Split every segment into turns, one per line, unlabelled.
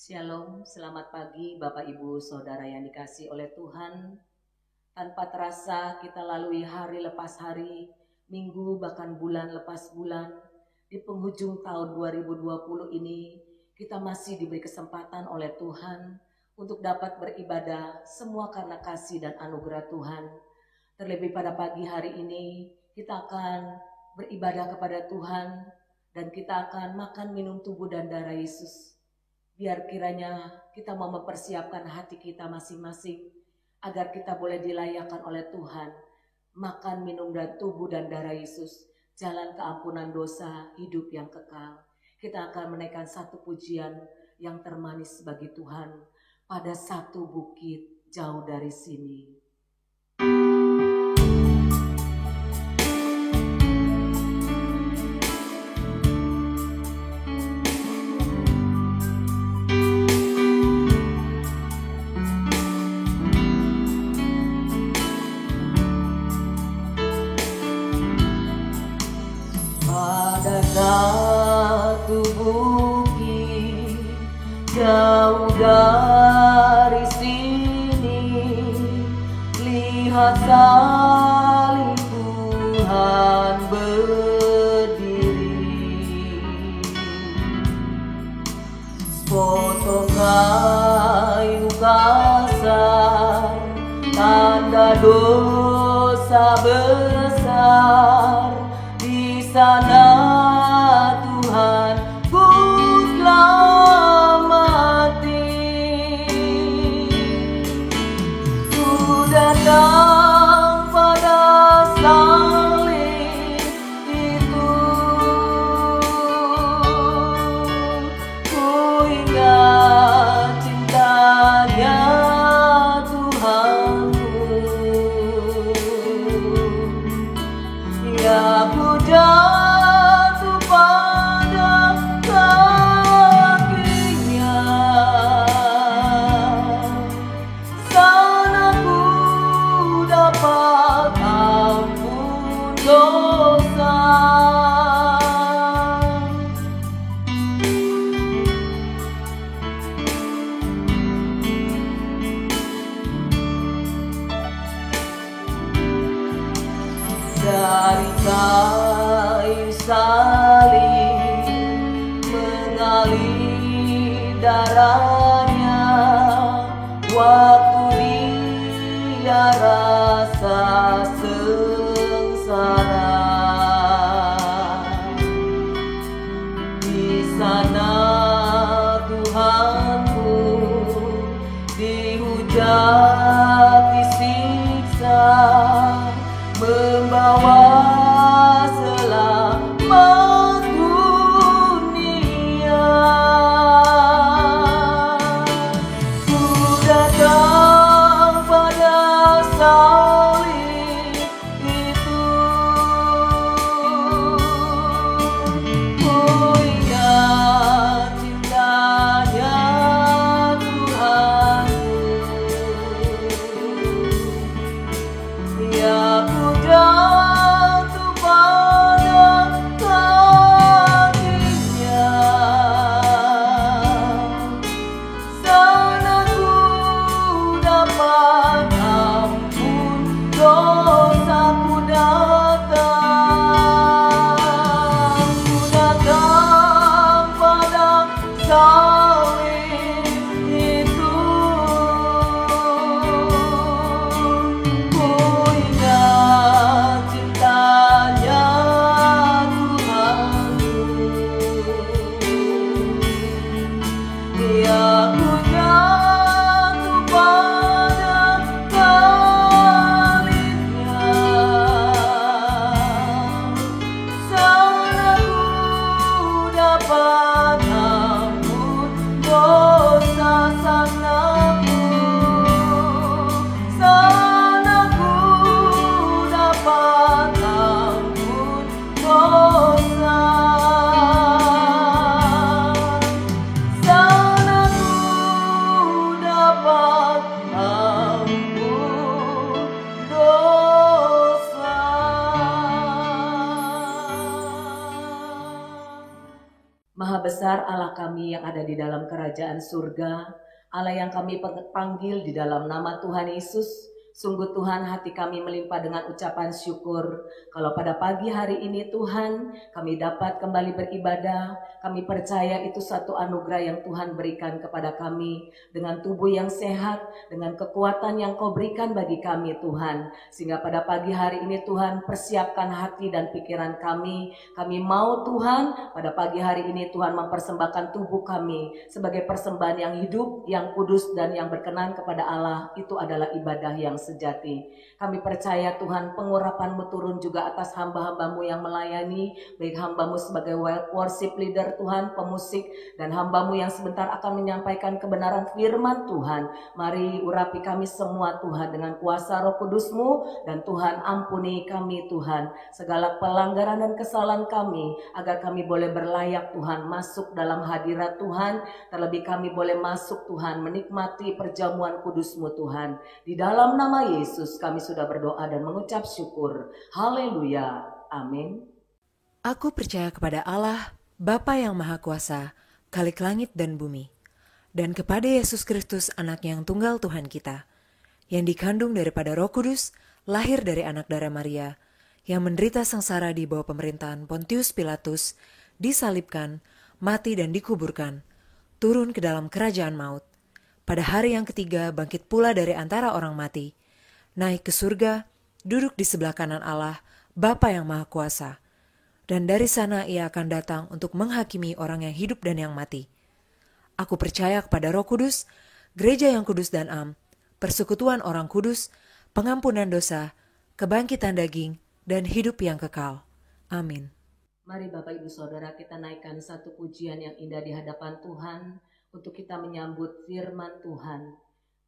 Shalom, selamat pagi Bapak Ibu Saudara yang dikasihi oleh Tuhan. Tanpa terasa kita lalui hari lepas hari, minggu bahkan bulan lepas bulan. Di penghujung tahun 2020 ini kita masih diberi kesempatan oleh Tuhan untuk dapat beribadah, semua karena kasih dan anugerah Tuhan. Terlebih pada pagi hari ini kita akan beribadah kepada Tuhan dan kita akan makan minum tubuh dan darah Yesus. Biar kiranya kita mau mempersiapkan hati kita masing-masing agar kita boleh dilayakkan oleh Tuhan, makan minum dan tubuh dan darah Yesus, jalan keampunan dosa, hidup yang kekal. Kita akan menaikkan satu pujian yang termanis bagi Tuhan pada satu bukit jauh dari sini. Satu bukit jauh dari sini, lihat salib Tuhan berdiri. Sepotong kayu kasar, tanda dosa besar. Di sana Tuhan ku telah mati. Ku datang pada salib itu, ku ingat cintanya Tuhanku. Ya ku jatuh pada kakinya, sana ku dapat ampun dosa. Dari kayu salib mengalir darahnya, waktu dia rasa sengsara. Di sana Tuhanku dihujat, disiksa, membawa selamat dunia. Ku datang pada salib itu, ku ingat cintanya Tuhanku. Ya ku jatuh pada kakinya, sana ku dapat ampun dosa. Ku datang pada salib itu, ku ingat cintanya Tuhanku. Ya ku jatuh pada salibnya, sana ku dapat ampun dosa. Sana ku dapat ampun dosa. Sana ku besar Allah kami yang ada di dalam kerajaan surga, Allah yang kami panggil di dalam nama Tuhan Yesus. Sungguh Tuhan, hati kami melimpah dengan ucapan syukur. Kalau pada pagi hari ini Tuhan, kami dapat kembali beribadah. Kami percaya itu satu anugerah yang Tuhan berikan kepada kami. Dengan tubuh yang sehat, dengan kekuatan yang Kau berikan bagi kami Tuhan. Sehingga pada pagi hari ini Tuhan, persiapkan hati dan pikiran kami. Kami mau Tuhan, pada pagi hari ini Tuhan mempersembahkan tubuh kami sebagai persembahan yang hidup, yang kudus, dan yang berkenan kepada Allah. Itu adalah ibadah yang sejati. Kami percaya Tuhan, pengurapan-Mu turun juga atas hamba-hamba-Mu yang melayani, baik hamba-Mu sebagai worship leader Tuhan, pemusik, dan hamba-Mu yang sebentar akan menyampaikan kebenaran firman Tuhan. Mari urapi kami semua Tuhan dengan kuasa Roh Kudus-Mu, dan Tuhan ampuni kami Tuhan segala pelanggaran dan kesalahan kami, agar kami boleh berlayak Tuhan masuk dalam hadirat Tuhan. Terlebih kami boleh masuk Tuhan menikmati perjamuan kudus-Mu Tuhan. Di dalam nama Yesus kami sudah berdoa dan mengucap syukur. Haleluya. Amin.
Aku percaya kepada Allah, Bapa yang Maha Kuasa, Khalik langit dan bumi, dan kepada Yesus Kristus, Anaknya yang tunggal Tuhan kita, yang dikandung daripada Roh Kudus, lahir dari anak darah Maria, yang menderita sengsara di bawah pemerintahan Pontius Pilatus, disalibkan, mati dan dikuburkan, turun ke dalam kerajaan maut. Pada hari yang ketiga bangkit pula dari antara orang mati, naik ke surga, duduk di sebelah kanan Allah, Bapa yang Maha Kuasa. Dan dari sana Ia akan datang untuk menghakimi orang yang hidup dan yang mati. Aku percaya kepada Roh Kudus, gereja yang kudus dan am, persekutuan orang kudus, pengampunan dosa, kebangkitan daging, dan hidup yang kekal. Amin.
Mari Bapak Ibu Saudara, kita naikkan satu pujian yang indah di hadapan Tuhan untuk kita menyambut firman Tuhan.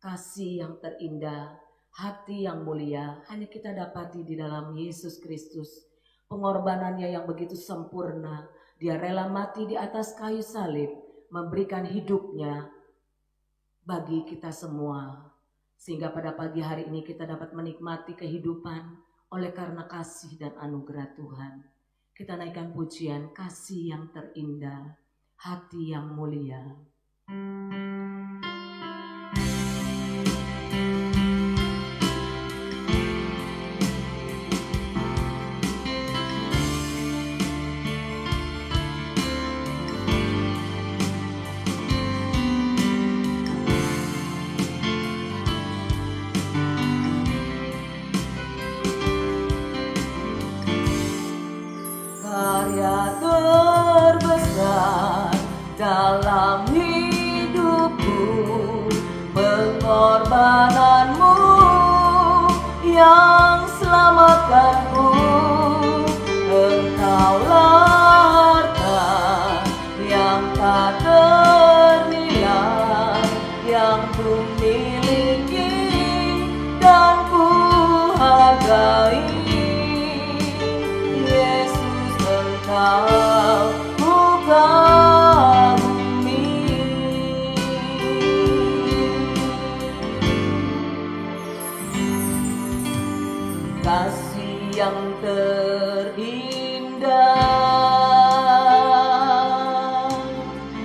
Kasih yang terindah, hati yang mulia hanya kita dapati di dalam Yesus Kristus. Pengorbanannya yang begitu sempurna, Dia rela mati di atas kayu salib, memberikan hidupnya bagi kita semua. Sehingga pada pagi hari ini kita dapat menikmati kehidupan oleh karena kasih dan anugerah Tuhan. Kita naikkan pujian kasih yang terindah, hati yang mulia. Dalam hidupku, pengorbananmu yang selamatkanku. Engkaulah harta yang tak ternilai, yang ku miliki dan ku hargai. Yesus, Engkau bukan kasih yang terindah,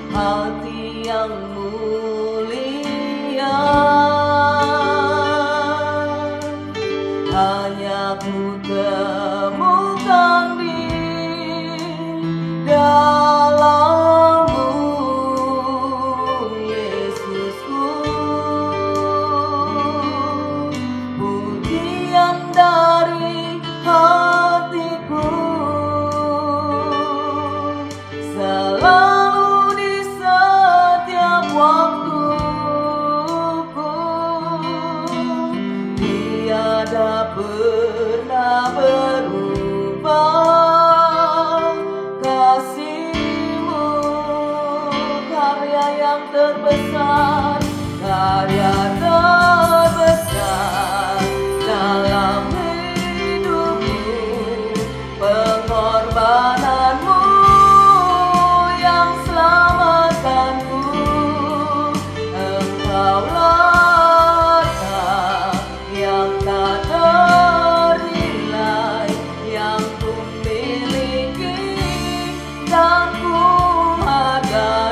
hati yang mulia, hanya ku temukan di dalam-Mu, Yesusku. Pujian dari hatiku selalu di setiap waktuku, tiada pernah berubah. Kasih-Mu karya yang terbesar, karya terbesar dalam hidupku. Pengorbananmu yang selamatkanku. Engkaulah harta yang tak ternilai, yang ku miliki dan ku hargai.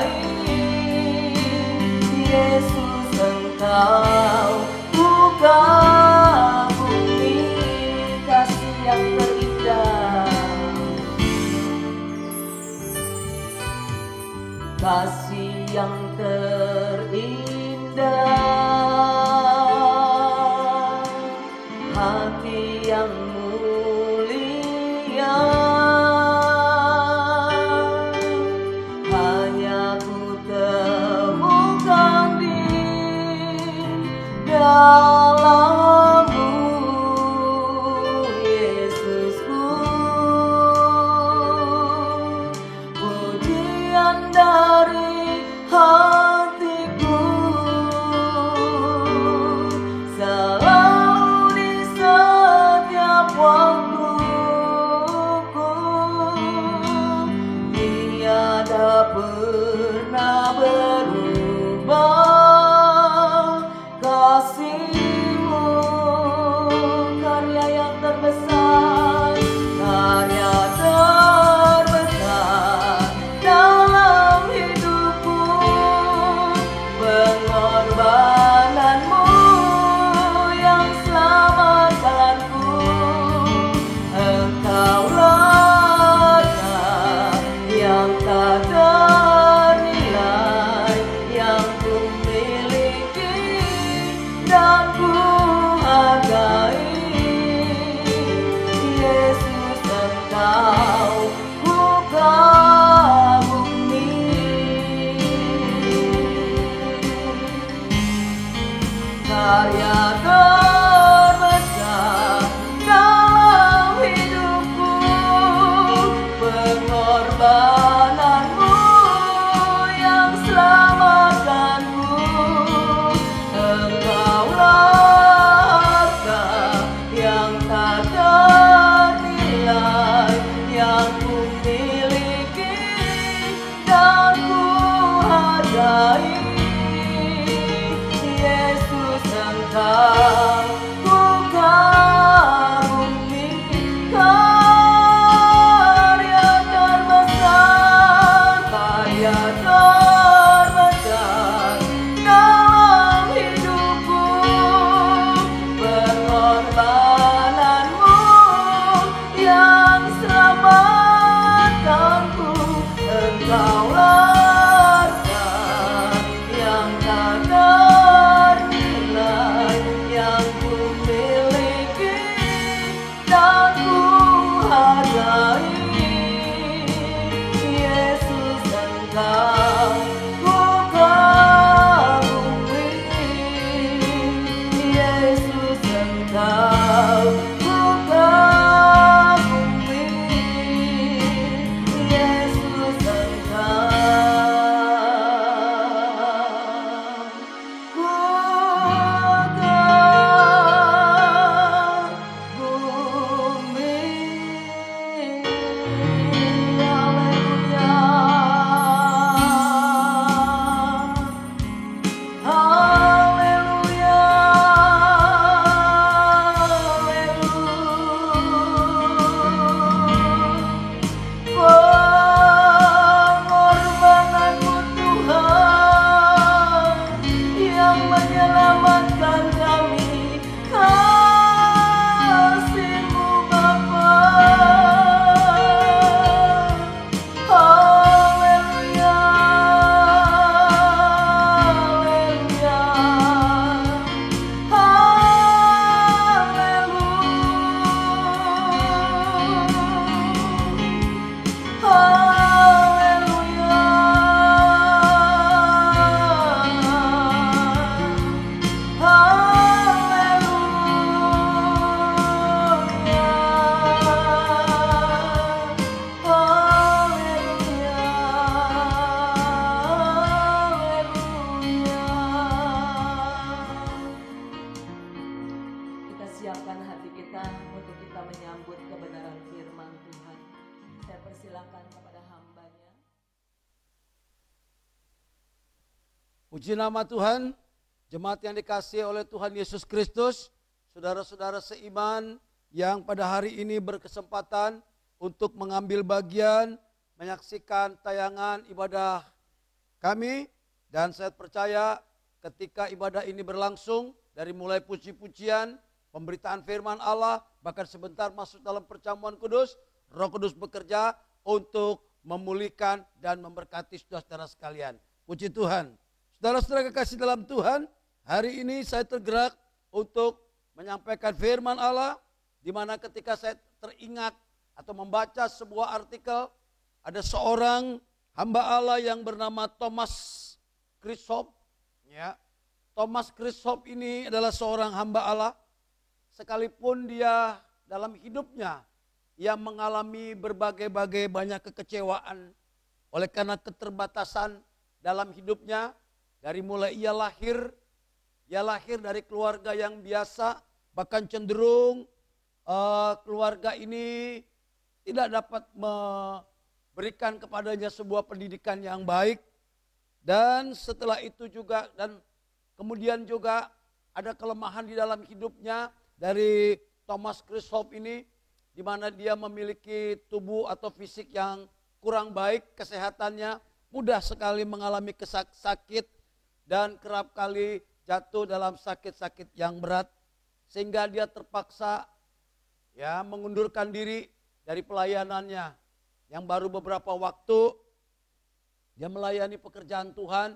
Engkau ku kagumi, kasih yang terindah, kasih yang terindah, hati yang mulia, hanya ku temukan di dalam-Mu, Yesusku. Pujian dari hatiku selalu di setiap waktuku, tiada pernah berubah kasih-Mu. Karya yang terbesar, karya terbesar dalam hidupku, pengorbanan-Mu yang selamatkanku. Engkaulah harta yang tak ternilai, yang ku miliki dan ku hargai. Yesus, Engkau ku kagumi. Karya terbesar dalam hidupku, pengorbanan-Mu yang selamatkanku. Engkaulah harta yang tak ternilai, yang ku miliki dan ku hargai. Yesus, Engkau ku kagumi. Karya terbesar, karya terbesar dalam hidupku, pengorbanan-Mu yang selamatkanku. Engkaulah harta yang tak ternilai, yang ku miliki dan ku hargai. Yesus, Engkau ku kagumi. Yesus, Engkau ku kagumi. Yesus, Engkau ku kagumi. Haleluya, pengorbanan-Mu Tuhan yang menyelamatkan kami, kasih-Mu Bapa. Haleluya, Kita siapkan hati kita untuk kita menyambut kebenaran firman Tuhan. Saya persilakan kepada hamba-Nya.
Puji nama Tuhan, jemaat yang dikasihi oleh Tuhan Yesus Kristus, saudara-saudara seiman yang pada hari ini berkesempatan untuk mengambil bagian, menyaksikan tayangan ibadah kami, dan saya percaya ketika ibadah ini berlangsung, dari mulai puji-pujian, pemberitaan firman Allah, bahkan sebentar masuk dalam perjamuan kudus, Roh Kudus bekerja untuk memulihkan dan memberkati saudara-saudara sekalian. Puji Tuhan. Saudara-saudara kekasih dalam Tuhan, hari ini saya tergerak untuk menyampaikan firman Allah, di mana ketika saya teringat atau membaca sebuah artikel, ada seorang hamba Allah yang bernama Thomas Chrysop. Ya, Thomas Chrysop ini adalah seorang hamba Allah, sekalipun dia dalam hidupnya ia mengalami berbagai-bagai banyak kekecewaan oleh karena keterbatasan dalam hidupnya. Dari mulai ia lahir dari keluarga yang biasa, bahkan cenderung keluarga ini tidak dapat memberikan kepadanya sebuah pendidikan yang baik. Dan setelah itu juga, dan kemudian juga ada kelemahan di dalam hidupnya dari Thomas Chrysop ini, di mana dia memiliki tubuh atau fisik yang kurang baik kesehatannya, mudah sekali mengalami sakit dan kerap kali jatuh dalam sakit-sakit yang berat, sehingga dia terpaksa mengundurkan diri dari pelayanannya yang baru beberapa waktu dia melayani pekerjaan Tuhan.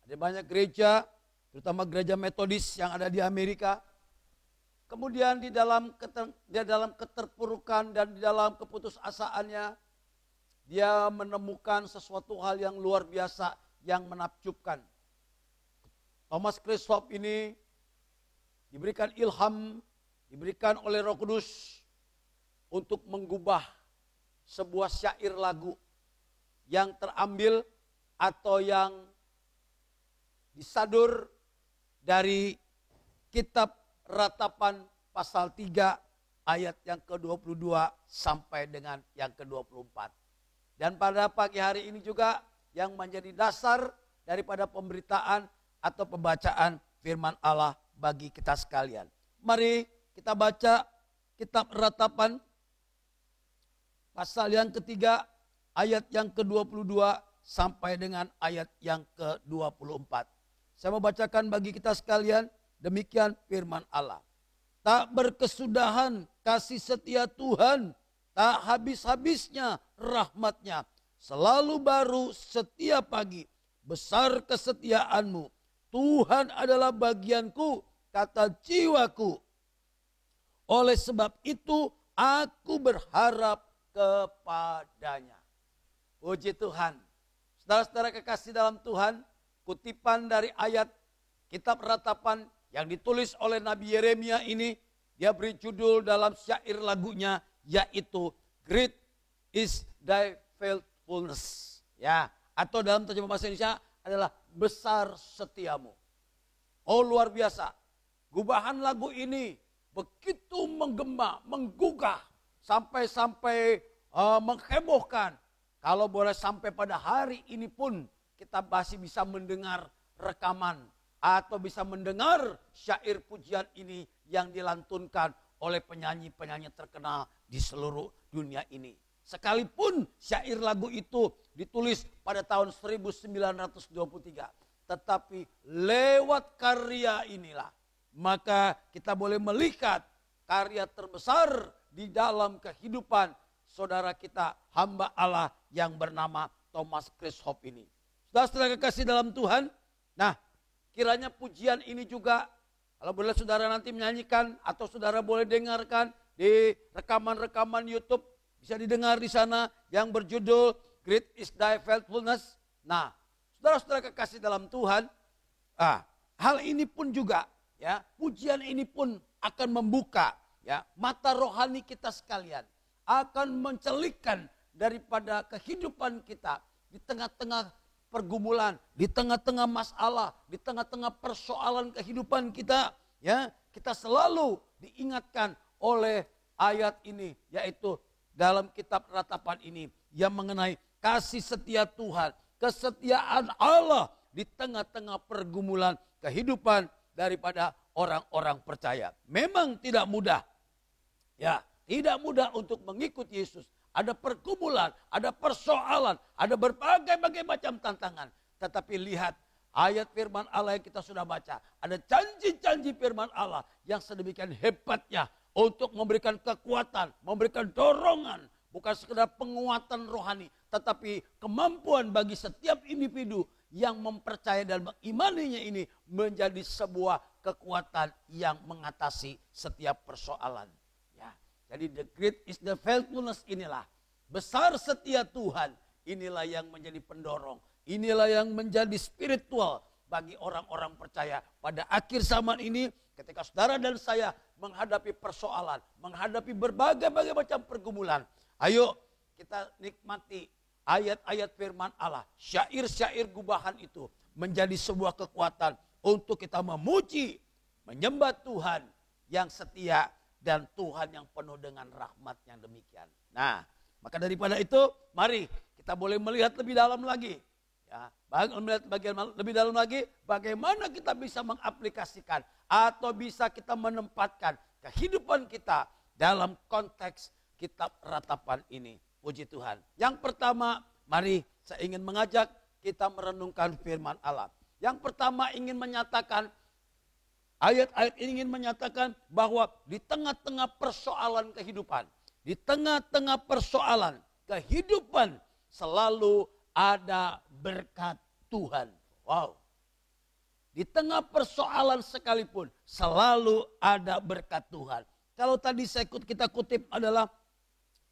Ada banyak gereja, terutama gereja Metodis yang ada di Amerika. Kemudian dia dalam keterpurukan dan di dalam keputusasaannya, dia menemukan sesuatu hal yang luar biasa yang menakjubkan. Thomas Chrysop ini diberikan ilham, diberikan oleh Roh Kudus untuk mengubah sebuah syair lagu yang terambil atau yang disadur dari kitab Ratapan pasal 3 ayat yang ke-22 sampai dengan yang ke-24. Dan pada pagi hari ini juga yang menjadi dasar daripada pemberitaan atau pembacaan firman Allah bagi kita sekalian. Mari kita baca kitab Ratapan pasal yang ketiga ayat yang ke-22 sampai dengan ayat yang ke-24. Saya mau bacakan bagi kita sekalian, demikian firman Allah. Tak berkesudahan kasih setia Tuhan, tak habis-habisnya rahmatnya. Selalu baru setiap pagi, besar kesetiaanmu. Tuhan adalah bagianku, kata jiwaku. Oleh sebab itu aku berharap kepadanya. Puji Tuhan. Saudara-saudara kekasih dalam Tuhan, kutipan dari ayat kitab Ratapan yang ditulis oleh Nabi Yeremia ini, dia beri judul dalam syair lagunya, yaitu Great is thy faithfulness. Ya, atau dalam terjemahan bahasa Indonesia adalah besar setiamu. Oh, luar biasa. Gubahan lagu ini begitu menggema, menggugah, sampai menghebohkan. Kalau boleh sampai pada hari ini pun kita masih bisa mendengar rekaman atau bisa mendengar syair pujian ini yang dilantunkan oleh penyanyi-penyanyi terkenal di seluruh dunia ini. Sekalipun syair lagu itu ditulis pada tahun 1923, tetapi lewat karya inilah maka kita boleh melihat karya terbesar di dalam kehidupan saudara kita, hamba Allah yang bernama Thomas Chrysop ini. Saudara kekasih dalam Tuhan, nah kiranya pujian ini juga, kalau boleh saudara nanti menyanyikan atau saudara boleh dengarkan di rekaman-rekaman YouTube, bisa didengar di sana yang berjudul Great is thy faithfulness. Nah, saudara-saudara kekasih dalam Tuhan, hal ini pun juga, ya, pujian ini pun akan membuka, ya, mata rohani kita sekalian, akan mencelikkan daripada kehidupan kita di tengah-tengah pergumulan, di tengah-tengah masalah, di tengah-tengah persoalan kehidupan kita, ya, kita selalu diingatkan oleh ayat ini, yaitu dalam kitab Ratapan ini yang mengenai kasih setia Tuhan, kesetiaan Allah di tengah-tengah pergumulan kehidupan daripada orang-orang percaya. Memang tidak mudah, ya, tidak mudah untuk mengikuti Yesus. Ada pergumulan, ada persoalan, ada berbagai macam tantangan. Tetapi lihat ayat firman Allah yang kita sudah baca. Ada janji-janji firman Allah yang sedemikian hebatnya untuk memberikan kekuatan, memberikan dorongan. Bukan sekedar penguatan rohani, tetapi kemampuan bagi setiap individu yang mempercayai dan mengimaninya ini menjadi sebuah kekuatan yang mengatasi setiap persoalan. Ya, jadi the great is the faithfulness inilah. Besar setia Tuhan, inilah yang menjadi pendorong. Inilah yang menjadi spiritual bagi orang-orang percaya. Pada akhir zaman ini ketika saudara dan saya menghadapi persoalan, menghadapi berbagai macam pergumulan. Ayo kita nikmati ayat-ayat firman Allah. Syair-syair gubahan itu menjadi sebuah kekuatan untuk kita memuji, menyembah Tuhan yang setia dan Tuhan yang penuh dengan rahmat yang demikian. Nah, maka daripada itu mari kita boleh melihat lebih dalam lagi. Ya, melihat lebih dalam lagi bagaimana kita bisa mengaplikasikan atau bisa kita menempatkan kehidupan kita dalam konteks kitab ratapan ini. Puji Tuhan. Yang pertama, mari saya ingin mengajak kita merenungkan firman Allah. Yang pertama ingin menyatakan, ayat-ayat ini ingin menyatakan bahwa di tengah-tengah persoalan kehidupan, di tengah-tengah persoalan kehidupan selalu ada berkat Tuhan. Wow. Di tengah persoalan sekalipun selalu ada berkat Tuhan. Kalau tadi kita kutip adalah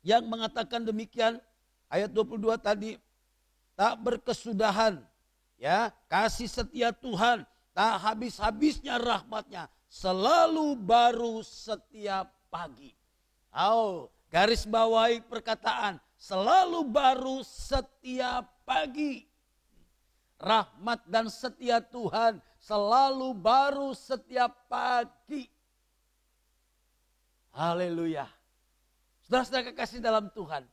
yang mengatakan demikian, ayat 22 tadi, tak berkesudahan, ya, kasih setia Tuhan, tak habis-habisnya rahmatnya, selalu baru setiap pagi. Garis bawahi perkataan, selalu baru setiap pagi. Rahmat dan setia Tuhan selalu baru setiap pagi. Haleluya. Saudara-saudara kekasih dalam Tuhan,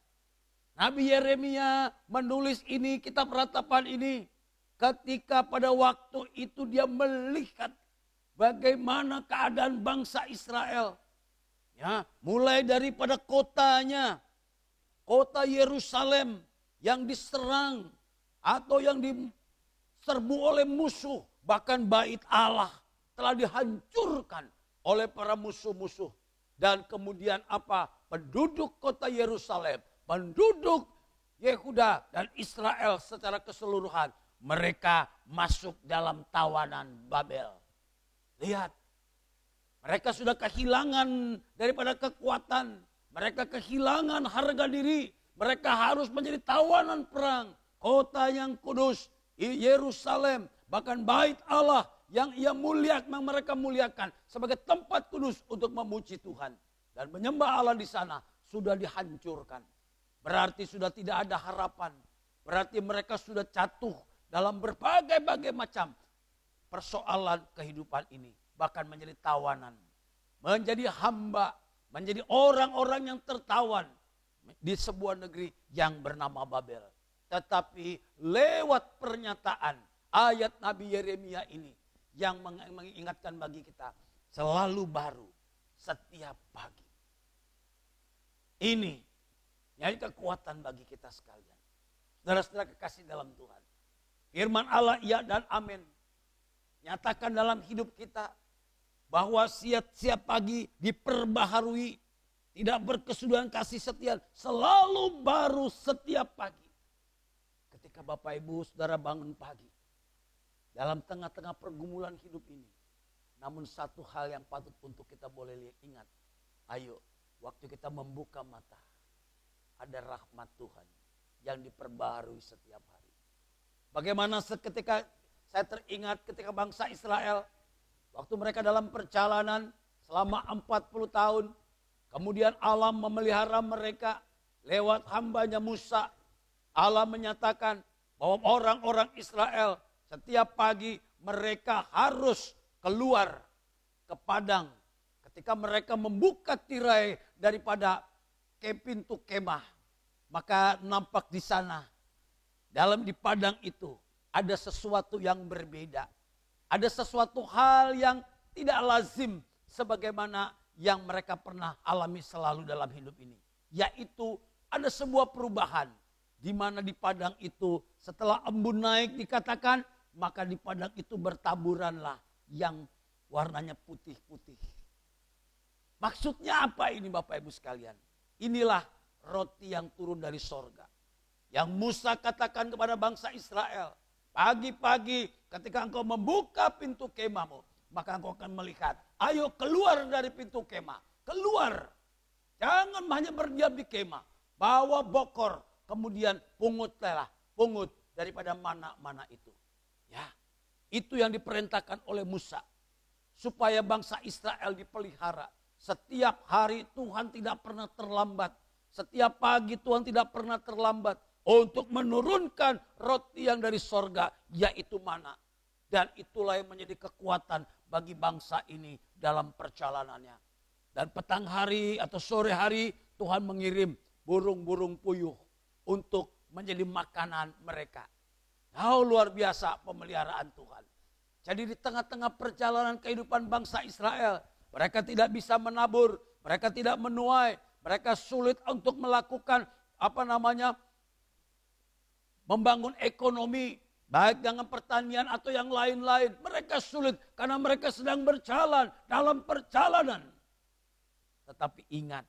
Nabi Yeremia menulis ini, kitab ratapan ini, ketika pada waktu itu dia melihat bagaimana keadaan bangsa Israel. Ya, mulai daripada kotanya, kota Yerusalem yang diserang atau yang diserbu oleh musuh, bahkan bait Allah telah dihancurkan oleh para musuh-musuh. Dan kemudian apa? Penduduk kota Yerusalem, penduduk Yehuda dan Israel secara keseluruhan, mereka masuk dalam tawanan Babel. Lihat, mereka sudah kehilangan daripada kekuatan, mereka kehilangan harga diri, mereka harus menjadi tawanan perang. Kota yang kudus, Yerusalem, bahkan bait Allah yang mereka muliakan sebagai tempat kudus untuk memuji Tuhan dan menyembah Allah di sana sudah dihancurkan. Berarti sudah tidak ada harapan. Berarti mereka sudah jatuh dalam berbagai macam persoalan kehidupan ini, bahkan menjadi tawanan, menjadi hamba, menjadi orang-orang yang tertawan di sebuah negeri yang bernama Babel. Tetapi lewat pernyataan ayat Nabi Yeremia ini yang mengingatkan bagi kita, selalu baru setiap pagi. Ini jadi kekuatan bagi kita sekalian. Saudara-saudara kekasih dalam Tuhan, firman Allah iya dan amin. Nyatakan dalam hidup kita bahwa setiap pagi diperbaharui, tidak berkesudahan kasih setia, selalu baru setiap pagi. Ketika Bapak Ibu Saudara bangun pagi, dalam tengah-tengah pergumulan hidup ini, namun satu hal yang patut untuk kita boleh ingat. Ayo, waktu kita membuka mata, ada rahmat Tuhan yang diperbaharui setiap hari. Bagaimana seketika saya teringat ketika bangsa Israel, waktu mereka dalam perjalanan selama 40 tahun, kemudian Allah memelihara mereka lewat hambanya Musa. Allah menyatakan bahwa orang-orang Israel setiap pagi mereka harus keluar ke padang. Ketika mereka membuka tirai daripada pintu kemah, maka nampak di sana, di padang itu ada sesuatu yang berbeda. Ada sesuatu hal yang tidak lazim sebagaimana yang mereka pernah alami selalu dalam hidup ini. Yaitu ada sebuah perubahan di mana di padang itu setelah embun naik dikatakan maka di padang itu bertaburanlah yang warnanya putih-putih. Maksudnya apa ini Bapak Ibu sekalian? Inilah roti yang turun dari sorga. Yang Musa katakan kepada bangsa Israel, pagi-pagi ketika engkau membuka pintu kemahmu, maka engkau akan melihat, ayo keluar dari pintu kemah, keluar. Jangan hanya berdiam di kemah, bawa bokor, kemudian pungut daripada mana-mana itu. Ya, itu yang diperintahkan oleh Musa, supaya bangsa Israel dipelihara. Setiap hari Tuhan tidak pernah terlambat. Setiap pagi Tuhan tidak pernah terlambat untuk menurunkan roti yang dari sorga, yaitu mana. Dan itulah yang menjadi kekuatan bagi bangsa ini dalam perjalanannya. Dan petang hari atau sore hari Tuhan mengirim burung-burung puyuh untuk menjadi makanan mereka. Oh, luar biasa pemeliharaan Tuhan. Jadi di tengah-tengah perjalanan kehidupan bangsa Israel, mereka tidak bisa menabur, mereka tidak menuai, mereka sulit untuk melakukan membangun ekonomi, baik dengan pertanian atau yang lain-lain. Mereka sulit karena mereka sedang berjalan dalam perjalanan. Tetapi ingat,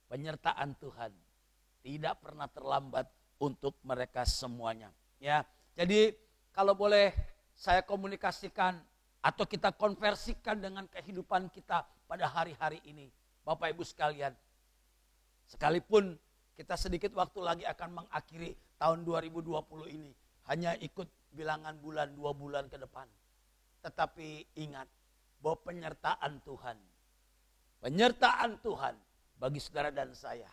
penyertaan Tuhan tidak pernah terlambat untuk mereka semuanya. Ya, jadi kalau boleh saya komunikasikan atau kita konversikan dengan kehidupan kita pada hari-hari ini. Bapak Ibu sekalian, sekalipun kita sedikit waktu lagi akan mengakhiri tahun 2020 ini, hanya ikut bilangan bulan 2 bulan ke depan. Tetapi ingat bahwa penyertaan Tuhan bagi saudara dan saya,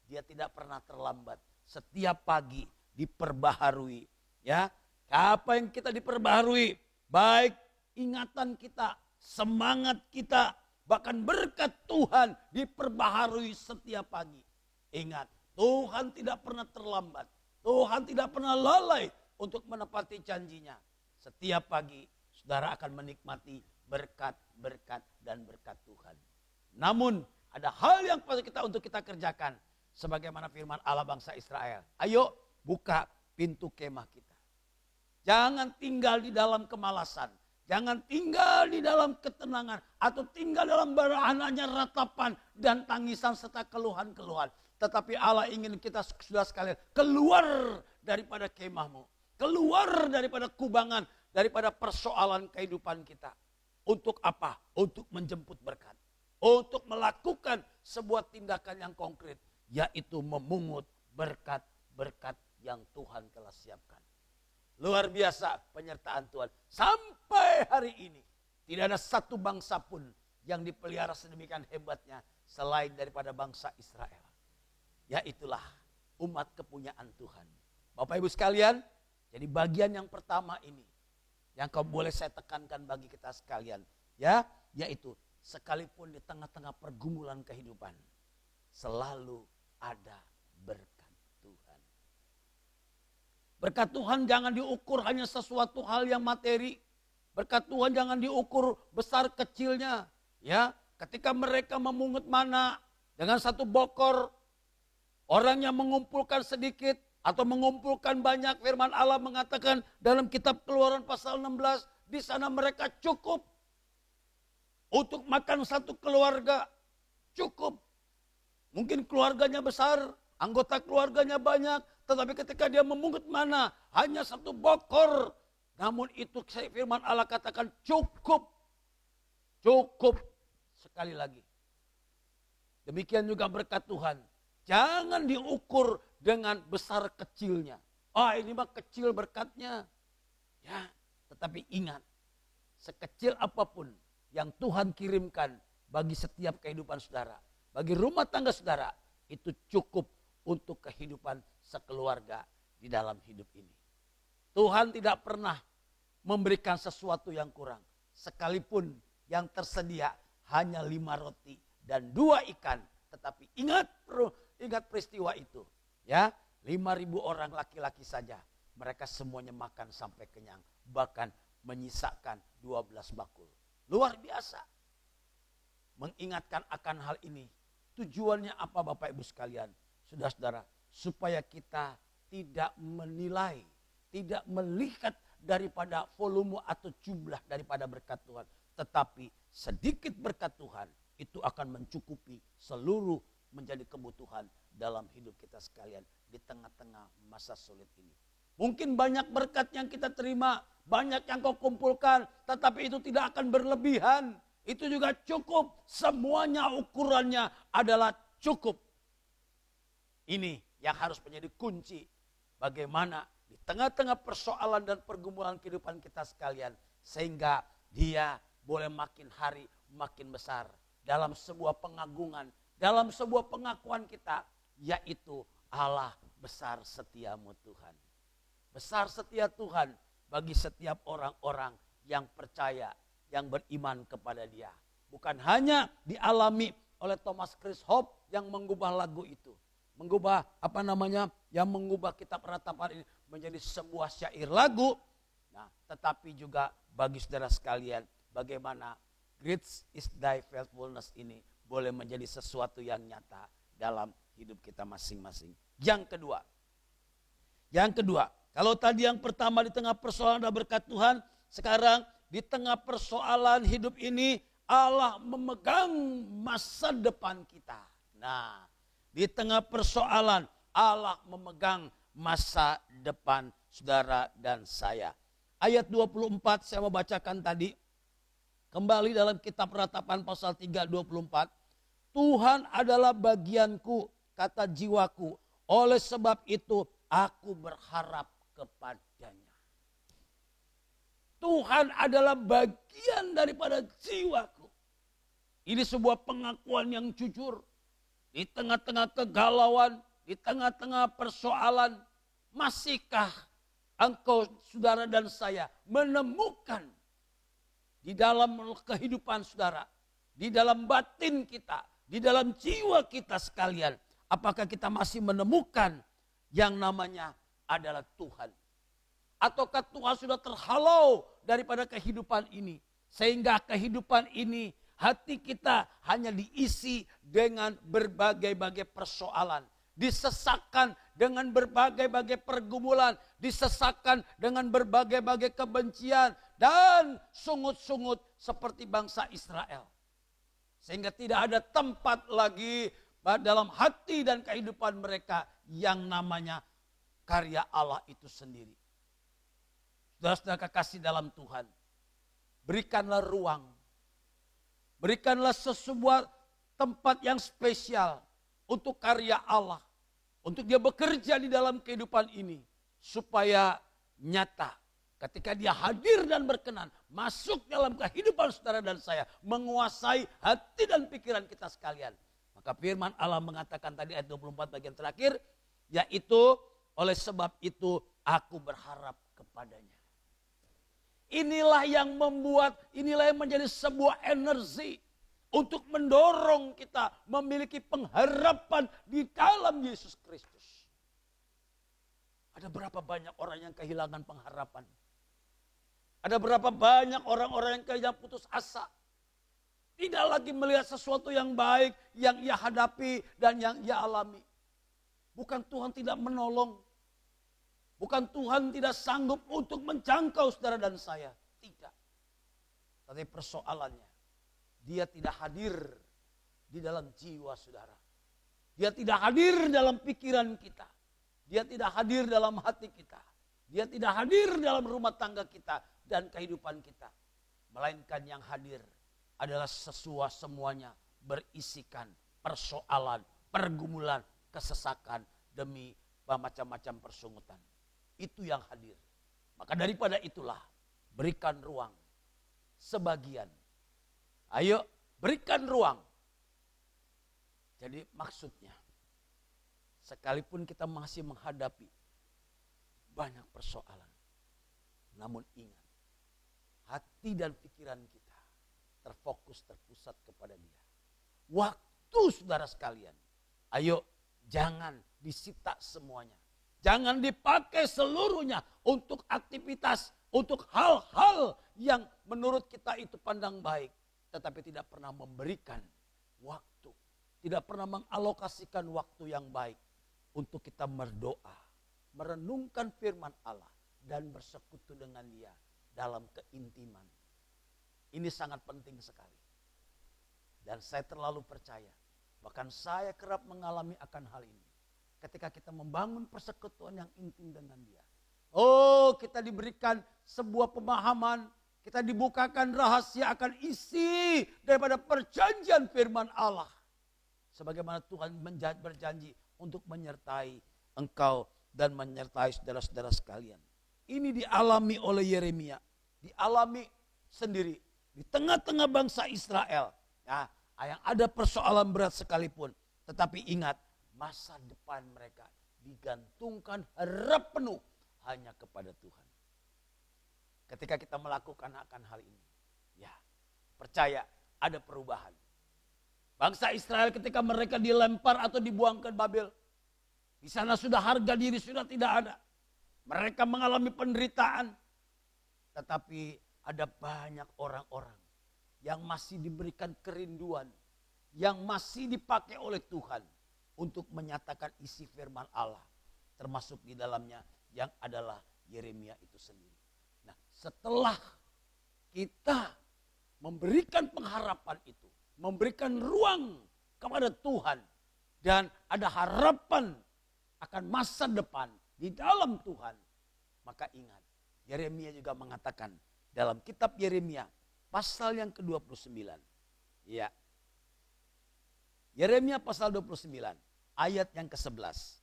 dia tidak pernah terlambat. Setiap pagi diperbaharui. Ya, apa yang kita diperbaharui? Baik ingatan kita, semangat kita, bahkan berkat Tuhan diperbaharui setiap pagi. Ingat, Tuhan tidak pernah terlambat. Tuhan tidak pernah lalai untuk menepati janjinya. Setiap pagi saudara akan menikmati berkat-berkat dan berkat Tuhan. Namun ada hal yang patut untuk kita kerjakan. Sebagaimana firman Allah bangsa Israel. Ayo buka pintu kemah kita. Jangan tinggal di dalam kemalasan. Jangan tinggal di dalam ketenangan. Atau tinggal dalam hanya ratapan dan tangisan serta keluhan-keluhan. Tetapi Allah ingin kita sudah sekalian keluar daripada kemahmu. Keluar daripada kubangan. Daripada persoalan kehidupan kita. Untuk apa? Untuk menjemput berkat. Untuk melakukan sebuah tindakan yang konkret. Yaitu memungut berkat-berkat yang Tuhan telah siapkan. Luar biasa penyertaan Tuhan. Sampai hari ini tidak ada satu bangsa pun yang dipelihara sedemikian hebatnya selain daripada bangsa Israel. Yaitulah umat kepunyaan Tuhan. Bapak Ibu sekalian, jadi bagian yang pertama ini yang kau boleh saya tekankan bagi kita sekalian, ya, yaitu sekalipun di tengah-tengah pergumulan kehidupan selalu ada berkat Tuhan. Berkat Tuhan jangan diukur hanya sesuatu hal yang materi. Berkat Tuhan jangan diukur besar kecilnya. Ya, ketika mereka memungut mana dengan satu bokor, orang yang mengumpulkan sedikit atau mengumpulkan banyak, firman Allah mengatakan dalam kitab Keluaran pasal 16, di sana mereka cukup untuk makan satu keluarga. Cukup. Mungkin keluarganya besar, anggota keluarganya banyak, tetapi ketika dia memungut mana hanya satu bokor. Namun itu firman Allah katakan cukup. Cukup. Sekali lagi. Demikian juga berkat Tuhan. Jangan diukur dengan besar kecilnya. Ini mah kecil berkatnya. Ya, tetapi ingat, sekecil apapun yang Tuhan kirimkan bagi setiap kehidupan saudara, bagi rumah tangga saudara, itu cukup untuk kehidupan sekeluarga di dalam hidup ini. Tuhan tidak pernah memberikan sesuatu yang kurang. Sekalipun yang tersedia hanya 5 roti dan 2 ikan. Tetapi ingat peristiwa itu. Ya, 5.000 orang laki-laki saja. Mereka semuanya makan sampai kenyang. Bahkan menyisakan 12 bakul. Luar biasa. Mengingatkan akan hal ini. Tujuannya apa Bapak Ibu sekalian? Saudara-saudara, supaya kita tidak menilai, tidak melihat daripada volume atau jumlah daripada berkat Tuhan. Tetapi sedikit berkat Tuhan itu akan mencukupi seluruh menjadi kebutuhan dalam hidup kita sekalian di tengah-tengah masa sulit ini. Mungkin banyak berkat yang kita terima, banyak yang kau kumpulkan, tetapi itu tidak akan berlebihan. Itu juga cukup, semuanya ukurannya adalah cukup. Ini yang harus menjadi kunci bagaimana di tengah-tengah persoalan dan pergumulan kehidupan kita sekalian, sehingga dia boleh makin hari makin besar dalam sebuah pengagungan, dalam sebuah pengakuan kita, yaitu Allah besar setiamu Tuhan. Besar setia Tuhan bagi setiap orang-orang yang percaya, yang beriman kepada Dia. Bukan hanya dialami oleh Thomas Christhope yang mengubah lagu itu, mengubah yang mengubah kitab ratapan ini menjadi sebuah syair lagu. Nah, tetapi juga bagi saudara sekalian, bagaimana great is thy faithfulness ini boleh menjadi sesuatu yang nyata dalam hidup kita masing-masing. Yang kedua, kalau tadi yang pertama di tengah persoalan ada berkat Tuhan, sekarang di tengah persoalan hidup ini Allah memegang masa depan kita. Nah, di tengah persoalan Allah memegang masa depan saudara dan saya. Ayat 24 saya mau bacakan tadi. Kembali dalam kitab Ratapan pasal 3 24. Tuhan adalah bagianku, kata jiwaku. Oleh sebab itu aku berharap kepadanya. Tuhan adalah bagian daripada jiwaku. Ini sebuah pengakuan yang jujur. Di tengah-tengah kegalauan, di tengah-tengah persoalan, masihkah engkau saudara dan saya menemukan di dalam kehidupan saudara, di dalam batin kita, di dalam jiwa kita sekalian, apakah kita masih menemukan yang namanya adalah Tuhan? Ataukah Tuhan sudah terhalau daripada kehidupan ini, sehingga kehidupan ini hati kita hanya diisi dengan berbagai-bagai persoalan, disesakkan dengan berbagai-bagai pergumulan, disesakkan dengan berbagai-bagai kebencian dan sungut-sungut seperti bangsa Israel. Sehingga tidak ada tempat lagi dalam hati dan kehidupan mereka yang namanya karya Allah itu sendiri. Saudara-saudara kekasih dalam Tuhan, berikanlah ruang, berikanlah sebuah tempat yang spesial untuk karya Allah, untuk dia bekerja di dalam kehidupan ini, supaya nyata ketika dia hadir dan berkenan, masuk dalam kehidupan saudara dan saya, menguasai hati dan pikiran kita sekalian. Maka firman Allah mengatakan tadi ayat 24 bagian terakhir, yaitu oleh sebab itu aku berharap kepadanya. Inilah yang menjadi sebuah energi untuk mendorong kita memiliki pengharapan di dalam Yesus Kristus. Ada berapa banyak orang yang kehilangan pengharapan? Ada berapa banyak orang-orang yang kehilangan putus asa? Tidak lagi melihat sesuatu yang baik yang ia hadapi dan yang ia alami. Bukan Tuhan tidak menolong. Bukan Tuhan tidak sanggup untuk menjangkau saudara dan saya. Tidak. Tapi persoalannya, dia tidak hadir di dalam jiwa saudara. Dia tidak hadir dalam pikiran kita. Dia tidak hadir dalam hati kita. Dia tidak hadir dalam rumah tangga kita dan kehidupan kita. Melainkan yang hadir adalah semuanya berisikan persoalan, pergumulan, kesesakan demi macam-macam persungutan. Itu yang hadir. Maka daripada itulah, berikan ruang sebagian. Ayo berikan ruang. Jadi maksudnya, sekalipun kita masih menghadapi banyak persoalan, namun ingat, hati dan pikiran kita terfokus, terpusat kepada Dia. Waktu saudara sekalian, ayo jangan disita semuanya. Jangan dipakai seluruhnya untuk aktivitas, untuk hal-hal yang menurut kita itu pandang baik. Tetapi tidak pernah memberikan waktu. Tidak pernah mengalokasikan waktu yang baik untuk kita berdoa. Merenungkan firman Allah. dan bersekutu dengan Dia dalam keintiman. Ini sangat penting sekali. Dan saya terlalu percaya, bahkan saya kerap mengalami akan hal ini. Ketika kita membangun persekutuan yang intim dengan Dia. Oh, kita diberikan sebuah pemahaman, kita dibukakan rahasia akan isi daripada perjanjian firman Allah. Sebagaimana Tuhan berjanji untuk menyertai engkau dan menyertai saudara-saudara sekalian. Ini dialami oleh Yeremia, dialami sendiri di tengah-tengah bangsa Israel. Ya, yang ada persoalan berat sekalipun, tetapi ingat, masa depan mereka digantungkan harap penuh hanya kepada Tuhan. Ketika kita melakukan akan hal ini, ya, percaya ada perubahan. Bangsa Israel ketika mereka dilempar atau dibuang ke Babel, di sana sudah harga diri sudah tidak ada. Mereka mengalami penderitaan. Tetapi ada banyak orang-orang yang masih diberikan kerinduan, yang masih dipakai oleh Tuhan untuk menyatakan isi firman Allah. Termasuk di dalamnya yang adalah Yeremia itu sendiri. Nah, setelah kita memberikan pengharapan itu, memberikan ruang kepada Tuhan, dan ada harapan akan masa depan di dalam Tuhan, maka ingat, Yeremia juga mengatakan dalam kitab Yeremia pasal yang ke-29. Ya. Yeremia pasal 29 ayat yang ke-11.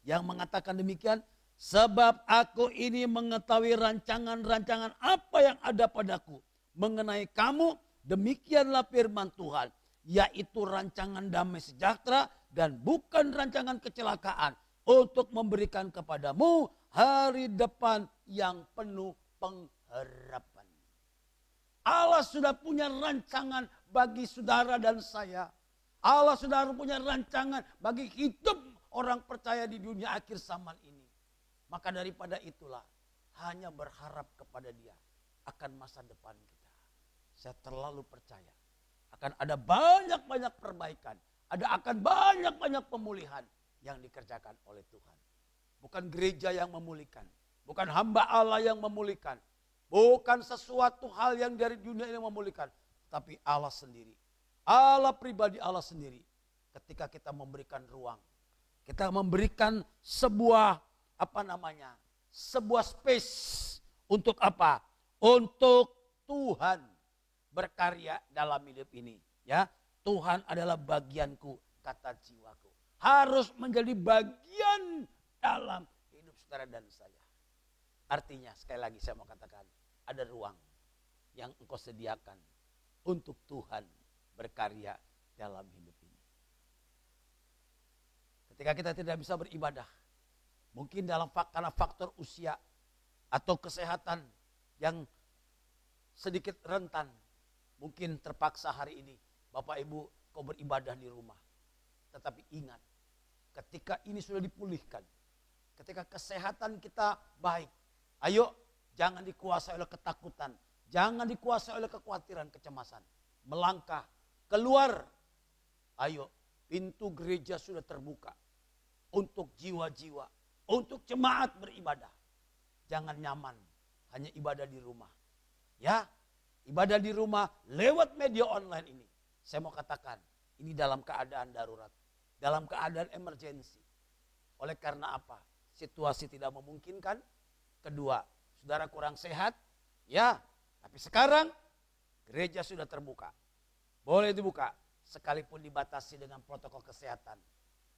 Yang mengatakan demikian, sebab aku ini mengetahui rancangan-rancangan apa yang ada padaku mengenai kamu, demikianlah firman Tuhan, yaitu rancangan damai sejahtera dan bukan rancangan kecelakaan, untuk memberikan kepadamu hari depan yang penuh pengharapan. Allah sudah punya rancangan bagi saudara dan saya. Allah sudah punya rancangan bagi hidup orang percaya di dunia akhir zaman ini. Maka daripada itulah, hanya berharap kepada Dia akan masa depan kita. Saya terlalu percaya akan ada banyak-banyak perbaikan, akan banyak-banyak pemulihan yang dikerjakan oleh Tuhan. Bukan gereja yang memulihkan, bukan hamba Allah yang memulihkan, bukan sesuatu hal yang dari dunia ini memulihkan, tapi Allah sendiri. Allah pribadi, Allah sendiri. Ketika kita memberikan ruang, kita memberikan sebuah sebuah space untuk apa? Untuk Tuhan berkarya dalam hidup ini. Ya, Tuhan adalah bagianku, kata jiwaku. Harus menjadi bagian dalam hidup saudara dan saya. Artinya, sekali lagi saya mau katakan, ada ruang yang engkau sediakan untuk Tuhan berkarya dalam hidup ini. Ketika kita tidak bisa beribadah, mungkin karena faktor usia atau kesehatan yang sedikit rentan, mungkin terpaksa hari ini Bapak Ibu kau beribadah di rumah. Tetapi ingat, ketika ini sudah dipulihkan, ketika kesehatan kita baik, ayo jangan dikuasai oleh ketakutan, jangan dikuasai oleh kekhawatiran, kecemasan. Melangkah keluar, ayo, pintu gereja sudah terbuka untuk jiwa-jiwa, untuk jemaat beribadah. Jangan nyaman hanya ibadah di rumah. Ya, ibadah di rumah lewat media online ini. Saya mau katakan, ini dalam keadaan darurat, dalam keadaan emergensi. Oleh karena apa? Situasi tidak memungkinkan. Kedua, saudara kurang sehat. Ya, tapi sekarang gereja sudah terbuka. Boleh dibuka, sekalipun dibatasi dengan protokol kesehatan.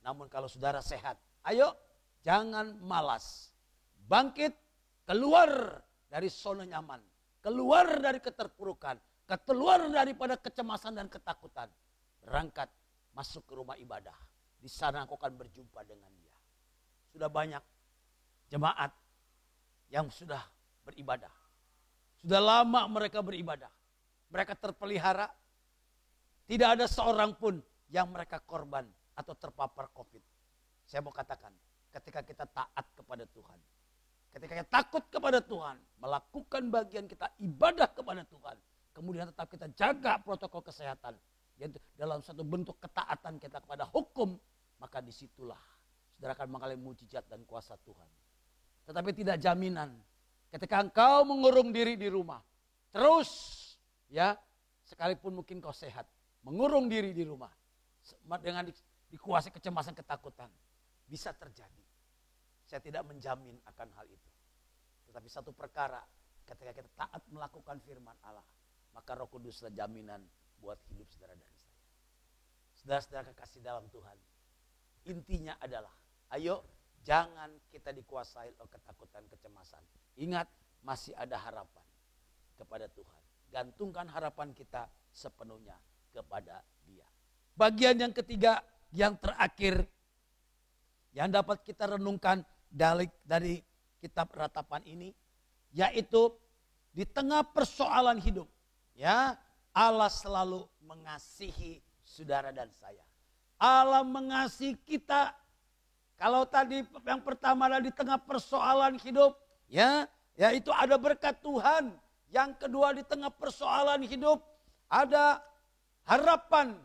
Namun kalau saudara sehat, ayo jangan malas. Bangkit, keluar dari zona nyaman. Keluar dari keterpurukan. Keluar daripada kecemasan dan ketakutan. Berangkat masuk ke rumah ibadah. Di sana kau akan berjumpa dengan Dia. Sudah banyak jemaat yang sudah beribadah. Sudah lama mereka beribadah. Mereka terpelihara. Tidak ada seorang pun yang mereka korban atau terpapar COVID. Saya mau katakan, ketika kita taat kepada Tuhan, ketika kita takut kepada Tuhan, melakukan bagian kita ibadah kepada Tuhan, kemudian tetap kita jaga protokol kesehatan, yaitu dalam satu bentuk ketaatan kita kepada hukum, maka disitulah saudara akan mengalami mujizat dan kuasa Tuhan. Tetapi tidak jaminan ketika engkau mengurung diri di rumah, terus ya, sekalipun mungkin kau sehat, mengurung diri di rumah dengan dikuasai kecemasan, ketakutan, bisa terjadi. Saya tidak menjamin akan hal itu. Tetapi satu perkara, ketika kita taat melakukan firman Allah, maka Roh Kudus adalah jaminan buat hidup saudara dan saya. Saudara-saudara kekasih dalam Tuhan, intinya adalah, ayo jangan kita dikuasai oleh ketakutan, kecemasan. Ingat, masih ada harapan kepada Tuhan. Gantungkan harapan kita sepenuhnya kepada Dia. Bagian yang ketiga, yang terakhir, yang dapat kita renungkan dari kitab ratapan ini, yaitu di tengah persoalan hidup, ya, Allah selalu mengasihi saudara dan saya. Allah mengasihi kita. Kalau tadi yang pertama adalah di tengah persoalan hidup, ya, yaitu ada berkat Tuhan. Yang kedua, di tengah persoalan hidup ada harapan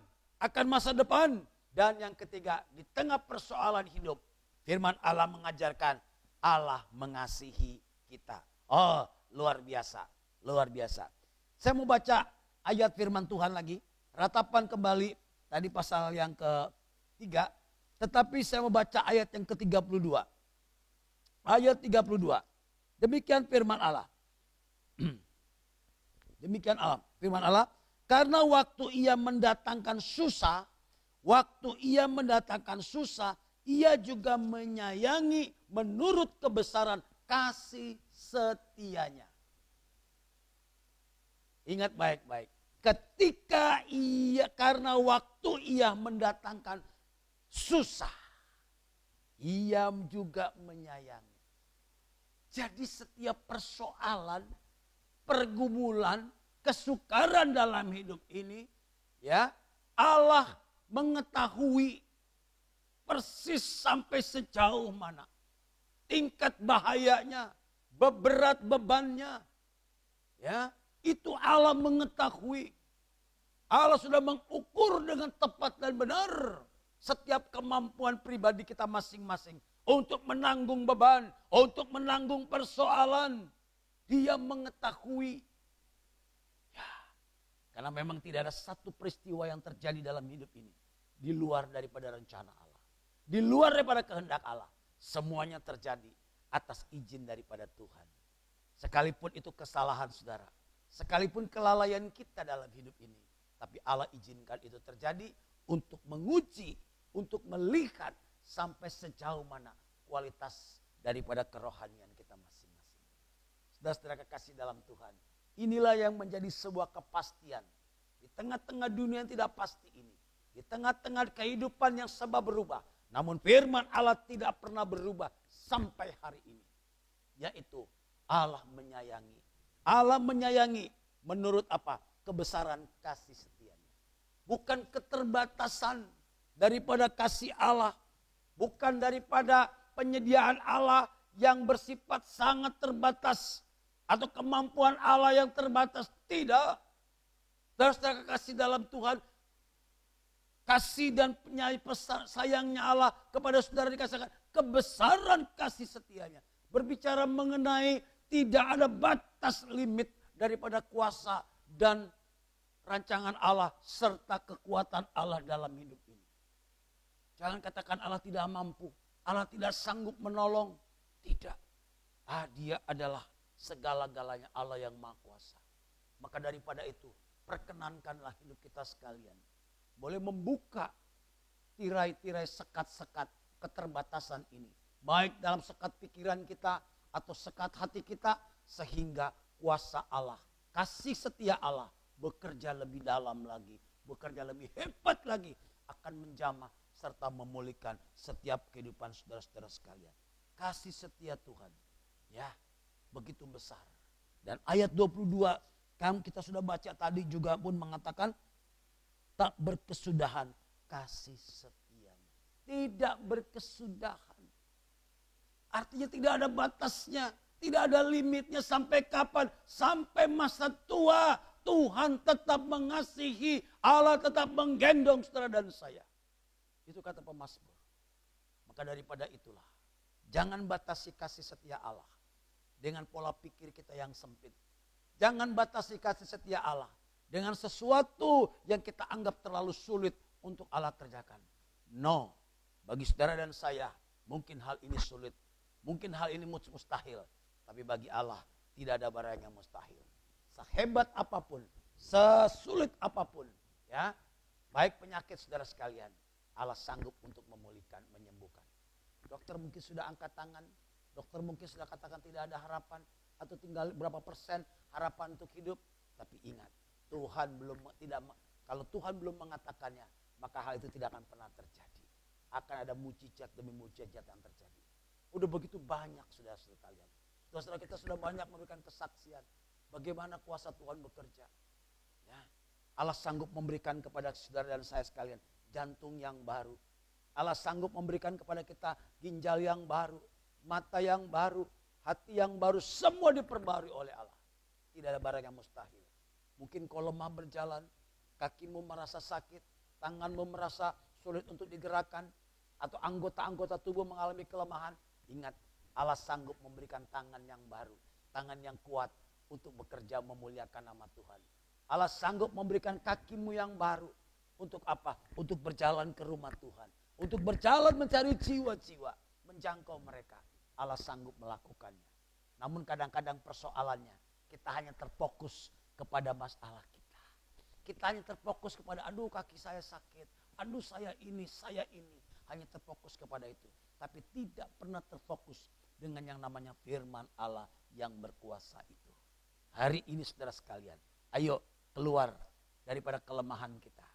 akan masa depan. Dan yang ketiga, di tengah persoalan hidup, firman Allah mengajarkan Allah mengasihi kita. Oh, luar biasa, luar biasa. Saya mau baca ayat firman Tuhan lagi. Ratapan kembali tadi pasal yang ketiga. Tetapi saya mau baca ayat yang ke-32. Ayat 32. Demikian firman Allah. Demikian firman Allah. Karena waktu ia mendatangkan susah, ia juga menyayangi menurut kebesaran kasih setianya. Ingat baik-baik. Karena waktu ia mendatangkan susah, ia juga menyayangi. Jadi setiap persoalan, pergumulan, kesukaran dalam hidup ini, ya, Allah mengetahui persis sampai sejauh mana tingkat bahayanya, berat bebannya, ya, itu Allah mengetahui. Allah sudah mengukur dengan tepat dan benar setiap kemampuan pribadi kita masing-masing untuk menanggung beban, untuk menanggung persoalan. Dia mengetahui. Ya, karena memang tidak ada satu peristiwa yang terjadi dalam hidup ini di luar daripada rencana Allah, di luar daripada kehendak Allah. Semuanya terjadi atas izin daripada Tuhan. Sekalipun itu kesalahan saudara, sekalipun kelalaian kita dalam hidup ini, tapi Allah izinkan itu terjadi untuk menguji, untuk melihat sampai sejauh mana kualitas daripada kerohanian kita masing-masing. Saudara-saudara kekasih dalam Tuhan, inilah yang menjadi sebuah kepastian di tengah-tengah dunia yang tidak pasti ini, di tengah-tengah kehidupan yang serba berubah. Namun firman Allah tidak pernah berubah sampai hari ini, yaitu Allah menyayangi. Allah menyayangi menurut apa? Kebesaran kasih setianya. Bukan keterbatasan daripada kasih Allah. Bukan daripada penyediaan Allah yang bersifat sangat terbatas. Atau kemampuan Allah yang terbatas. Tidak. Saudara kasih dalam Tuhan. Kasih dan sayangnya Allah kepada saudara dikasihkan. Kebesaran kasih setianya. Berbicara mengenai tidak ada batas limit daripada kuasa dan rancangan Allah serta kekuatan Allah dalam hidup ini. Jangan katakan Allah tidak mampu, Allah tidak sanggup menolong. Tidak. Dia adalah segala-galanya, Allah yang maha kuasa. Maka daripada itu, perkenankanlah hidup kita sekalian boleh membuka tirai-tirai sekat-sekat keterbatasan ini. Baik dalam sekat pikiran kita atau sekat hati kita, sehingga kuasa Allah, kasih setia Allah bekerja lebih dalam lagi, bekerja lebih hebat lagi, akan menjamah serta memulihkan setiap kehidupan saudara-saudara sekalian. Kasih setia Tuhan, ya, begitu besar. Dan ayat 22 kan kita sudah baca tadi juga pun mengatakan tak berkesudahan kasih setianya. Tidak berkesudahan. Artinya tidak ada batasnya, tidak ada limitnya sampai kapan, sampai masa tua Tuhan tetap mengasihi, Allah tetap menggendong saudara dan saya. Itu kata pemazmur. Maka daripada itulah, jangan batasi kasih setia Allah dengan pola pikir kita yang sempit. Jangan batasi kasih setia Allah dengan sesuatu yang kita anggap terlalu sulit untuk Allah kerjakan. No, bagi saudara dan saya mungkin hal ini sulit, mungkin hal ini mustahil. Tapi bagi Allah tidak ada barang yang mustahil. Sehebat apapun, sesulit apapun, ya, baik penyakit saudara sekalian, Allah sanggup untuk memulihkan, menyembuhkan. Dokter mungkin sudah angkat tangan, dokter mungkin sudah katakan tidak ada harapan, atau tinggal berapa persen harapan untuk hidup. Tapi ingat, kalau Tuhan belum mengatakannya, maka hal itu tidak akan pernah terjadi. Akan ada mujizat demi mujizat yang terjadi. Udah begitu banyak saudara-saudara kalian. Saudara-saudara kita sudah banyak memberikan kesaksian bagaimana kuasa Tuhan bekerja. Ya, Allah sanggup memberikan kepada saudara dan saya sekalian jantung yang baru. Allah sanggup memberikan kepada kita ginjal yang baru, mata yang baru, hati yang baru, semua diperbarui oleh Allah. Tidak ada barang yang mustahil. Mungkin kau lemah berjalan, kakimu merasa sakit, tanganmu merasa sulit untuk digerakkan, atau anggota-anggota tubuh mengalami kelemahan. Ingat, Allah sanggup memberikan tangan yang baru, tangan yang kuat untuk bekerja memuliakan nama Tuhan. Allah sanggup memberikan kakimu yang baru. Untuk apa? Untuk berjalan ke rumah Tuhan. Untuk berjalan mencari jiwa-jiwa, menjangkau mereka. Allah sanggup melakukannya. Namun kadang-kadang persoalannya, kita hanya terfokus kepada masalah kita. Kita hanya terfokus kepada, aduh kaki saya sakit, aduh saya ini. Hanya terfokus kepada itu. Tapi tidak pernah terfokus dengan yang namanya firman Allah yang berkuasa itu. Hari ini saudara sekalian, ayo keluar daripada kelemahan kita.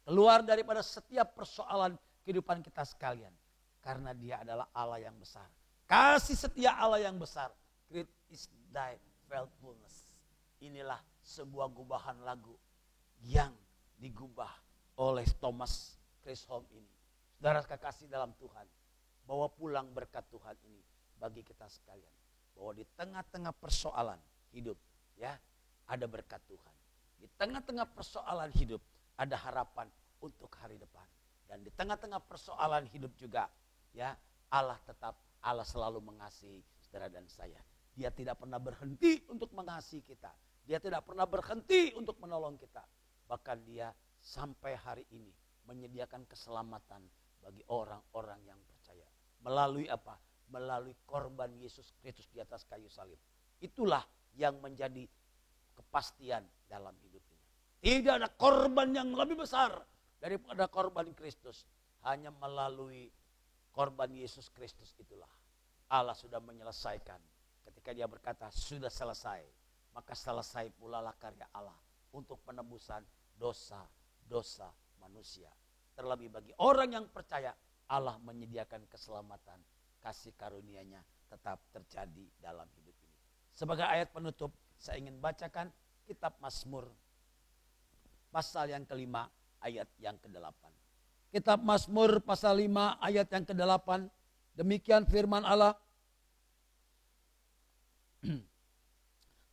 Keluar daripada setiap persoalan kehidupan kita sekalian. Karena dia adalah Allah yang besar. Kasih setia Allah yang besar. Great is thy faithfulness. Inilah sebuah gubahan lagu yang digubah oleh Thomas Chisholm ini. Saudara kekasih dalam Tuhan, bawa pulang berkat Tuhan ini bagi kita sekalian. Bahwa di tengah-tengah persoalan hidup, ya, ada berkat Tuhan. Di tengah-tengah persoalan hidup ada harapan untuk hari depan. Dan di tengah-tengah persoalan hidup juga, ya, Allah selalu mengasihi saudara dan saya. Dia tidak pernah berhenti untuk mengasihi kita. Dia tidak pernah berhenti untuk menolong kita. Bahkan dia sampai hari ini menyediakan keselamatan bagi orang-orang yang percaya. Melalui apa? Melalui korban Yesus Kristus di atas kayu salib. Itulah yang menjadi kepastian dalam hidup ini. Tidak ada korban yang lebih besar daripada korban Kristus. Hanya melalui korban Yesus Kristus itulah Allah sudah menyelesaikan. Ketika dia berkata sudah selesai, maka selesai pula lah karya Allah untuk penebusan dosa-dosa manusia. Terlebih bagi orang yang percaya, Allah menyediakan keselamatan, kasih karunia-Nya tetap terjadi dalam hidup ini. Sebagai ayat penutup, saya ingin bacakan kitab Mazmur pasal yang ke-5 ayat yang ke-8. Kitab Mazmur pasal 5 ayat yang ke-8. Demikian firman Allah.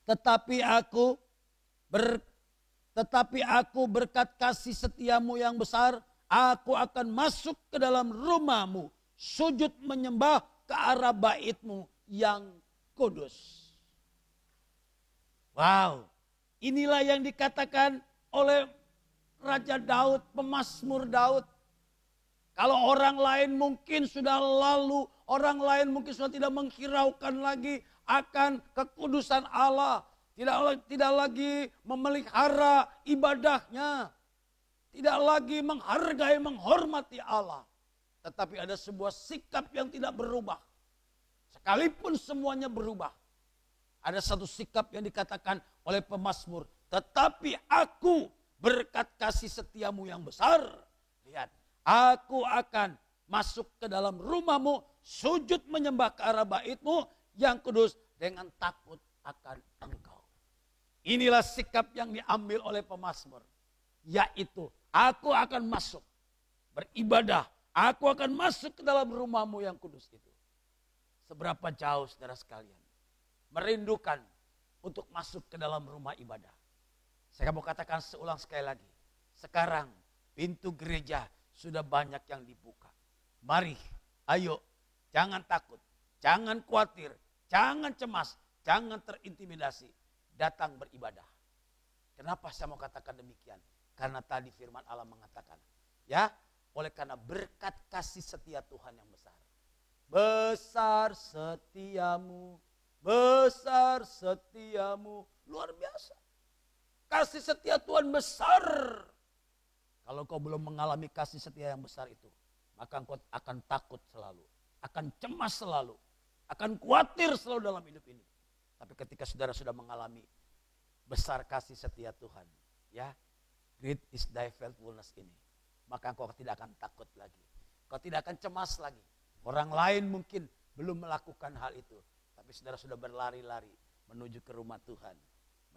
Tetapi aku berkat kasih setiamu yang besar, aku akan masuk ke dalam rumahmu, sujud menyembah ke arah baitmu yang kudus. Wow, inilah yang dikatakan oleh Raja Daud, pemazmur Daud. Kalau orang lain mungkin sudah lalu, orang lain mungkin sudah tidak menghiraukan lagi akan kekudusan Allah. Tidak lagi memelihara ibadahnya. Tidak lagi menghargai, menghormati Allah. Tetapi ada sebuah sikap yang tidak berubah. Sekalipun semuanya berubah. Ada satu sikap yang dikatakan oleh pemazmur. Tetapi aku berkat kasih setiamu yang besar. Lihat, aku akan masuk ke dalam rumahmu, sujud menyembah ke arah baitmu yang kudus dengan takut akan engkau. Inilah sikap yang diambil oleh pemazmur. Yaitu, aku akan masuk beribadah. Aku akan masuk ke dalam rumahmu yang kudus itu. Seberapa jauh saudara sekalian merindukan untuk masuk ke dalam rumah ibadah. Saya mau katakan seulang sekali lagi. Sekarang pintu gereja sudah banyak yang dibuka. Mari Ayo, jangan takut, jangan khawatir, jangan cemas, jangan terintimidasi. Datang beribadah. Kenapa saya mau katakan demikian? Karena tadi firman Allah mengatakan, ya, oleh karena berkat kasih setia Tuhan yang besar. Besar setiamu, besar setiamu, luar biasa. Kasih setia Tuhan besar. Kalau kau belum mengalami kasih setia yang besar itu, maka engkau akan takut selalu, akan cemas selalu, akan khawatir selalu dalam hidup ini. Tapi ketika saudara sudah mengalami besar kasih setia Tuhan, ya, great is thy faithfulness ini, maka engkau tidak akan takut lagi. Kau tidak akan cemas lagi. Orang lain mungkin belum melakukan hal itu, tapi saudara sudah berlari-lari menuju ke rumah Tuhan,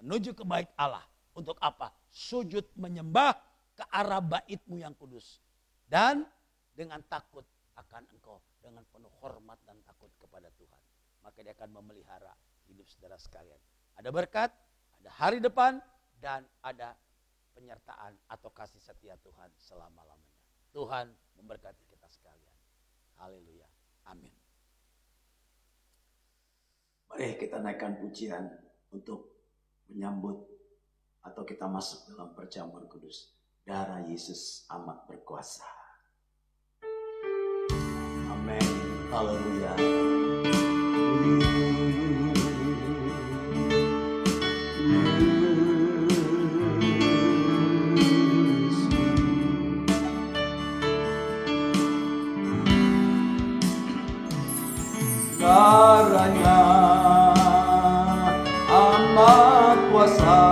menuju ke bait Allah. Untuk apa? Sujud menyembah ke arah baitmu yang kudus. Dan dengan takut akan engkau, dengan penuh hormat dan takut kepada Tuhan, maka dia akan memelihara hidup saudara sekalian. Ada berkat, ada hari depan, dan ada penyertaan atau kasih setia Tuhan selama-lamanya. Tuhan memberkati kita sekalian. Haleluya. Amin.
Mari kita naikkan pujian untuk menyambut atau kita masuk dalam perjamuan kudus. Darah Yesus amat berkuasa. Amin. Haleluya. Darahnya amat kuasa,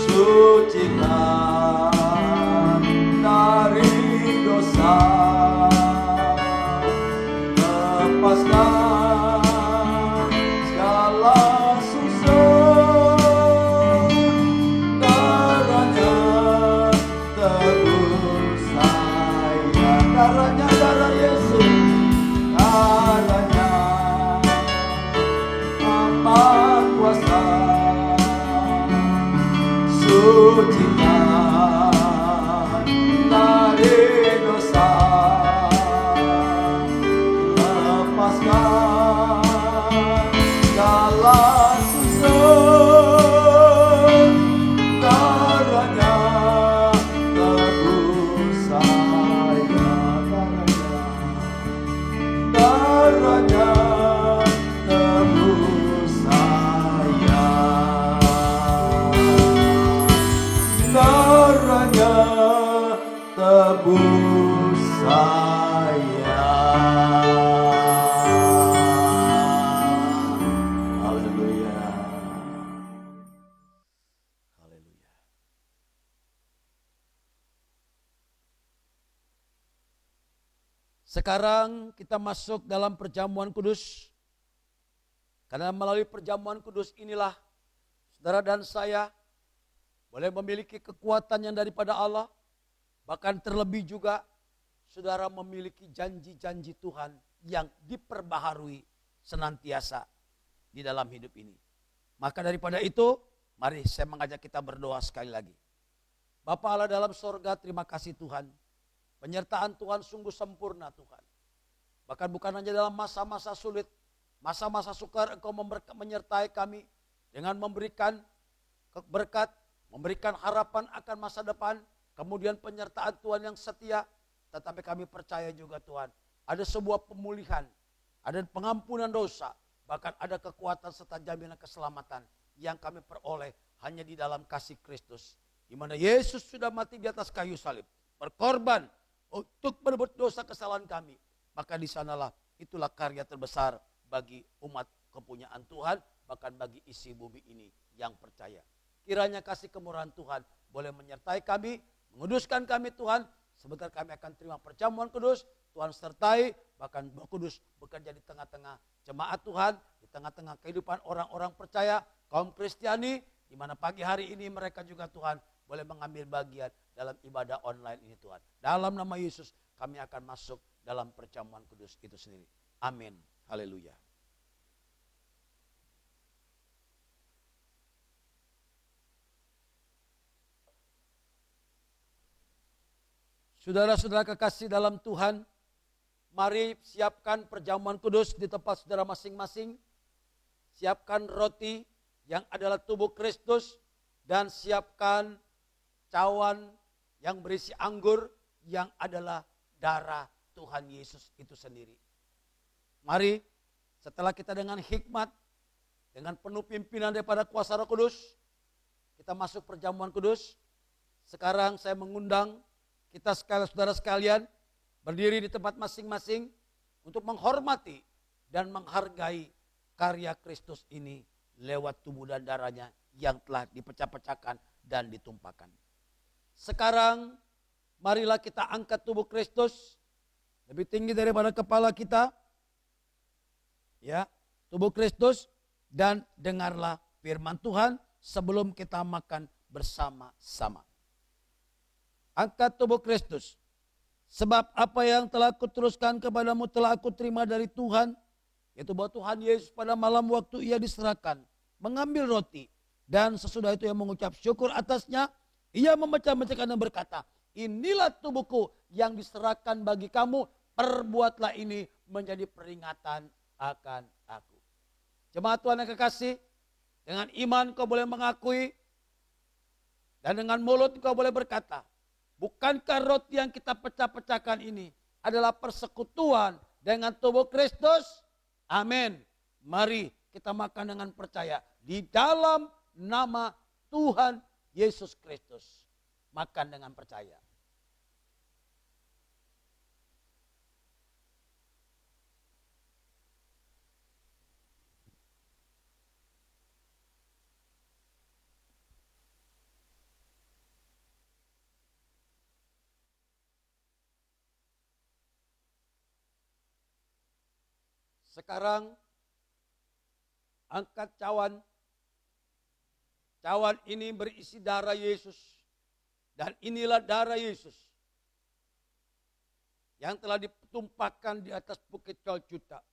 sucikan dari dosa, lepaskan segala susah. Darahnya tebus saya, darahnya darah Yesus. Darahnya amat kuasa, sucikan dari dosa, lepaskan segala susah. Darahnya tebus saya, darahnya tebus saya, darahnya tebus saya. Haleluya.
Haleluya. Sekarang kita masuk dalam perjamuan kudus. Karena melalui perjamuan kudus inilah saudara dan saya boleh memiliki kekuatan yang daripada Allah. Bahkan terlebih juga saudara memiliki janji-janji Tuhan yang diperbaharui senantiasa di dalam hidup ini. Maka daripada itu, mari saya mengajak kita berdoa sekali lagi. Bapa Allah dalam sorga, terima kasih Tuhan. Penyertaan Tuhan sungguh sempurna Tuhan. Bahkan bukan hanya dalam masa-masa sulit, masa-masa sukar Engkau menyertai kami dengan memberikan berkat, memberikan harapan akan masa depan, kemudian penyertaan Tuhan yang setia. Tetapi kami percaya juga Tuhan, ada sebuah pemulihan, ada pengampunan dosa, bahkan ada kekuatan serta jaminan keselamatan yang kami peroleh hanya di dalam kasih Kristus. Di mana Yesus sudah mati di atas kayu salib, berkorban untuk menebus dosa kesalahan kami. Maka di sanalah itulah karya terbesar bagi umat kepunyaan Tuhan, bahkan bagi isi bumi ini yang percaya. Kiranya kasih kemurahan Tuhan boleh menyertai kami, menguduskan kami Tuhan. Sebentar kami akan terima perjamuan kudus, Tuhan sertai, bahkan Roh Kudus bekerja di tengah-tengah jemaat Tuhan, di tengah-tengah kehidupan orang-orang percaya, kaum Kristiani, di mana pagi hari ini mereka juga Tuhan boleh mengambil bagian dalam ibadah online ini Tuhan. Dalam nama Yesus kami akan masuk dalam perjamuan kudus itu sendiri. Amin. Haleluya. Saudara-saudara kekasih dalam Tuhan, mari siapkan perjamuan kudus di tempat saudara masing-masing. Siapkan roti yang adalah tubuh Kristus dan siapkan cawan yang berisi anggur yang adalah darah Tuhan Yesus itu sendiri. Mari setelah kita dengan hikmat, dengan penuh pimpinan daripada kuasa Roh Kudus, kita masuk perjamuan kudus. Sekarang saya mengundang kita saudara sekalian berdiri di tempat masing-masing untuk menghormati dan menghargai karya Kristus ini lewat tubuh dan darahnya yang telah dipecah-pecahkan dan ditumpahkan. Sekarang marilah kita angkat tubuh Kristus lebih tinggi daripada kepala kita. Ya, tubuh Kristus, dan dengarlah firman Tuhan sebelum kita makan bersama-sama. Angkat tubuh Kristus. Sebab apa yang telah kuteruskan kepadamu telah aku terima dari Tuhan. Yaitu bahwa Tuhan Yesus pada malam waktu ia diserahkan, mengambil roti. Dan sesudah itu ia mengucap syukur atasnya. Ia memecah-mecahkan dan berkata, inilah tubuhku yang diserahkan bagi kamu. Perbuatlah ini menjadi peringatan akan aku. Jemaat Tuhan yang kekasih, dengan iman kau boleh mengakui. Dan dengan mulut kau boleh berkata, bukankah roti yang kita pecah-pecahkan ini adalah persekutuan dengan tubuh Kristus? Amin. Mari kita makan dengan percaya di dalam nama Tuhan Yesus Kristus. Makan dengan percaya. Sekarang angkat cawan. Cawan ini berisi darah Yesus. Dan inilah darah Yesus yang telah ditumpahkan di atas bukit Golgota.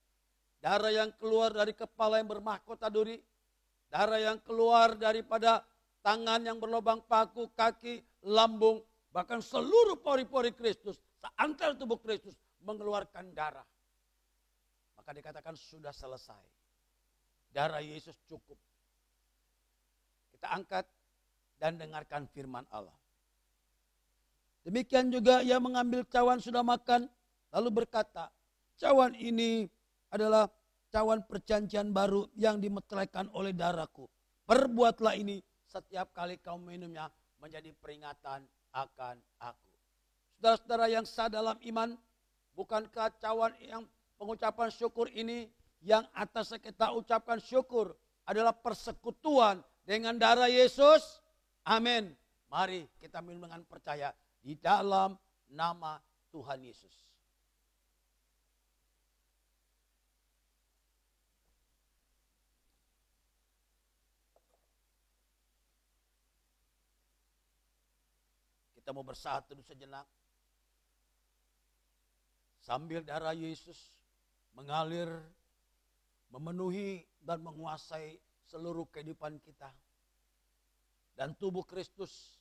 Darah yang keluar dari kepala yang bermahkota duri. Darah yang keluar daripada tangan yang berlubang paku, kaki, lambung. Bahkan seluruh pori-pori Kristus, seantero tubuh Kristus mengeluarkan darah. Maka dikatakan sudah selesai. Darah Yesus cukup. Kita angkat dan dengarkan firman Allah. Demikian juga ia mengambil cawan sudah makan, lalu berkata, cawan ini adalah cawan perjanjian baru yang dimeteraikan oleh darahku. Perbuatlah ini setiap kali kau minumnya menjadi peringatan akan aku. Saudara-saudara yang sah dalam iman, bukankah cawan yang pengucapan syukur ini yang atas kita ucapkan syukur adalah persekutuan dengan darah Yesus? Amin. Mari kita minum dengan percaya di dalam nama Tuhan Yesus. Kita mau bersatu sejenak. Sambil darah Yesus mengalir, memenuhi dan menguasai seluruh kehidupan kita. Dan tubuh Kristus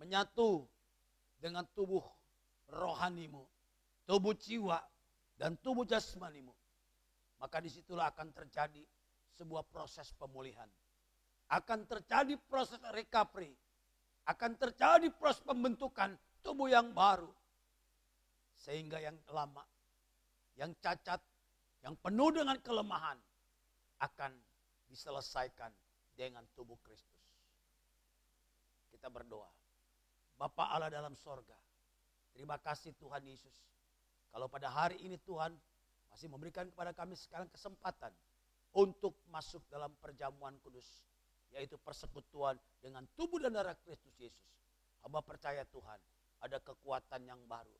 menyatu dengan tubuh rohanimu, tubuh jiwa, dan tubuh jasmanimu. Maka disitulah akan terjadi sebuah proses pemulihan. Akan terjadi proses recovery. Akan terjadi proses pembentukan tubuh yang baru. Sehingga yang lama, yang cacat, yang penuh dengan kelemahan akan diselesaikan dengan tubuh Kristus. Kita berdoa. Bapa Allah dalam sorga, terima kasih Tuhan Yesus. Kalau pada hari ini Tuhan masih memberikan kepada kami sekarang kesempatan untuk masuk dalam perjamuan kudus, yaitu persekutuan dengan tubuh dan darah Kristus Yesus. Hamba percaya Tuhan, ada kekuatan yang baru.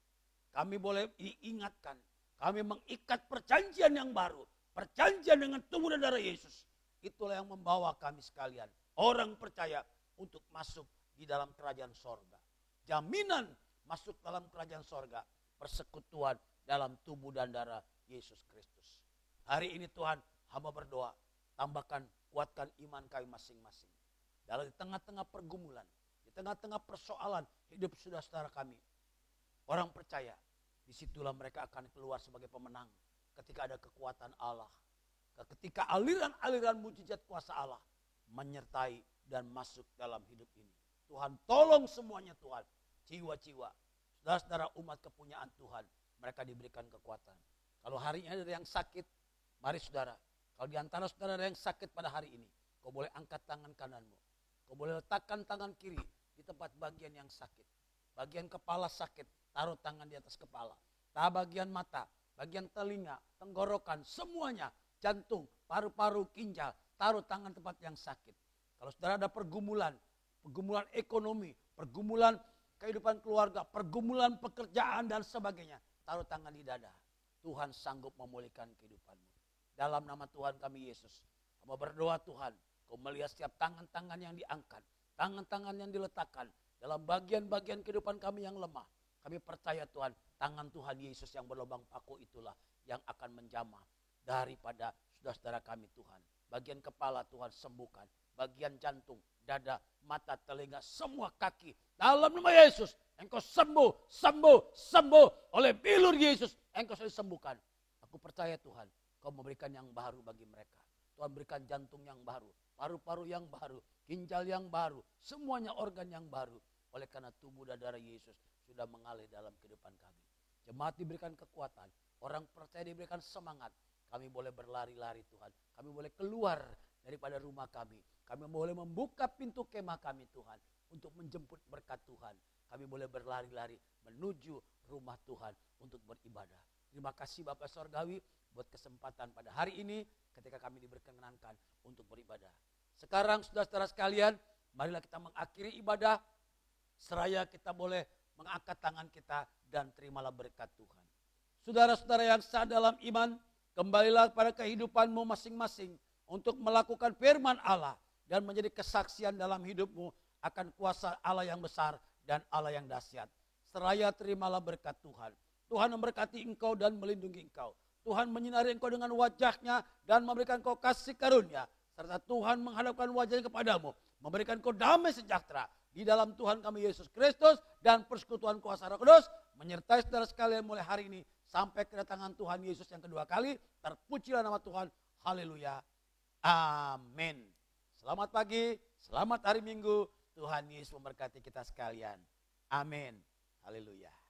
Kami boleh diingatkan, kami mengikat perjanjian yang baru, perjanjian dengan tubuh dan darah Yesus. Itulah yang membawa kami sekalian, orang percaya, untuk masuk di dalam kerajaan sorga. Jaminan masuk dalam kerajaan sorga, persekutuan dalam tubuh dan darah Yesus Kristus. Hari ini Tuhan, hamba berdoa, tambahkan, kuatkan iman kami masing-masing. Dalam di tengah-tengah pergumulan, di tengah-tengah persoalan hidup saudara-saudara kami. orang percaya, disitulah mereka akan keluar sebagai pemenang. Ketika ada kekuatan Allah, ketika aliran-aliran mujizat kuasa Allah menyertai dan masuk dalam hidup ini. Tuhan tolong semuanya Tuhan, jiwa-jiwa, saudara-saudara umat kepunyaan Tuhan, mereka diberikan kekuatan. Kalau hari ini ada yang sakit, mari saudara, kalau di antara saudara ada yang sakit pada hari ini, kau boleh angkat tangan kananmu, kau boleh letakkan tangan kiri di tempat bagian yang sakit. Bagian kepala sakit, taruh tangan di atas kepala. Bagian mata, bagian telinga, tenggorokan, semuanya, jantung, paru-paru, ginjal, taruh tangan tempat yang sakit. Kalau saudara ada pergumulan ekonomi, pergumulan kehidupan keluarga, pergumulan pekerjaan dan sebagainya, taruh tangan di dada. Tuhan sanggup memulihkan kehidupanmu. Dalam nama Tuhan kami Yesus, kami berdoa Tuhan, kau melihat setiap tangan-tangan yang diangkat, tangan-tangan yang diletakkan dalam bagian-bagian kehidupan kami yang lemah. Kami percaya Tuhan, tangan Tuhan Yesus yang berlubang paku itulah yang akan menjamah daripada saudara-saudara kami Tuhan. Bagian kepala Tuhan sembuhkan, bagian jantung, dada, mata, telinga, semua kaki. Dalam nama Yesus, engkau sembuh, sembuh, sembuh. Oleh bilur Yesus, engkau sudah disembuhkan. Aku percaya Tuhan, kau memberikan yang baru bagi mereka. Tuhan berikan jantung yang baru, paru-paru yang baru, ginjal yang baru, semuanya organ yang baru. Oleh karena tubuh dan darah Yesus sudah mengalir dalam kehidupan kami. Jemaat diberikan kekuatan, orang percaya diberikan semangat. Kami boleh berlari-lari Tuhan, kami boleh keluar daripada rumah kami. Kami boleh membuka pintu kemah kami Tuhan untuk menjemput berkat Tuhan. Kami boleh berlari-lari menuju rumah Tuhan untuk beribadah. Terima kasih Bapak Sorgawi buat kesempatan pada hari ini ketika kami diperkenankan untuk beribadah. Sekarang saudara-saudara sekalian, marilah kita mengakhiri ibadah seraya kita boleh mengangkat tangan kita dan terimalah berkat Tuhan. Saudara-saudara yang sah dalam iman, kembalilah pada kehidupanmu masing-masing untuk melakukan firman Allah dan menjadi kesaksian dalam hidupmu akan kuasa Allah yang besar dan Allah yang dahsyat. Seraya terimalah berkat Tuhan. Tuhan memberkati engkau dan melindungi engkau. Tuhan menyinari engkau dengan wajahnya dan memberikan engkau kasih karunia. Serta Tuhan menghadapkan wajahnya kepadamu, memberikan engkau damai sejahtera di dalam Tuhan kami Yesus Kristus dan persekutuan kuasa Roh Kudus menyertai saudara sekalian mulai hari ini sampai kedatangan Tuhan Yesus yang kedua kali. Terpujilah nama Tuhan. Haleluya. Amin. Selamat pagi, selamat hari Minggu. Tuhan Yesus memberkati kita sekalian. Amin. Haleluya.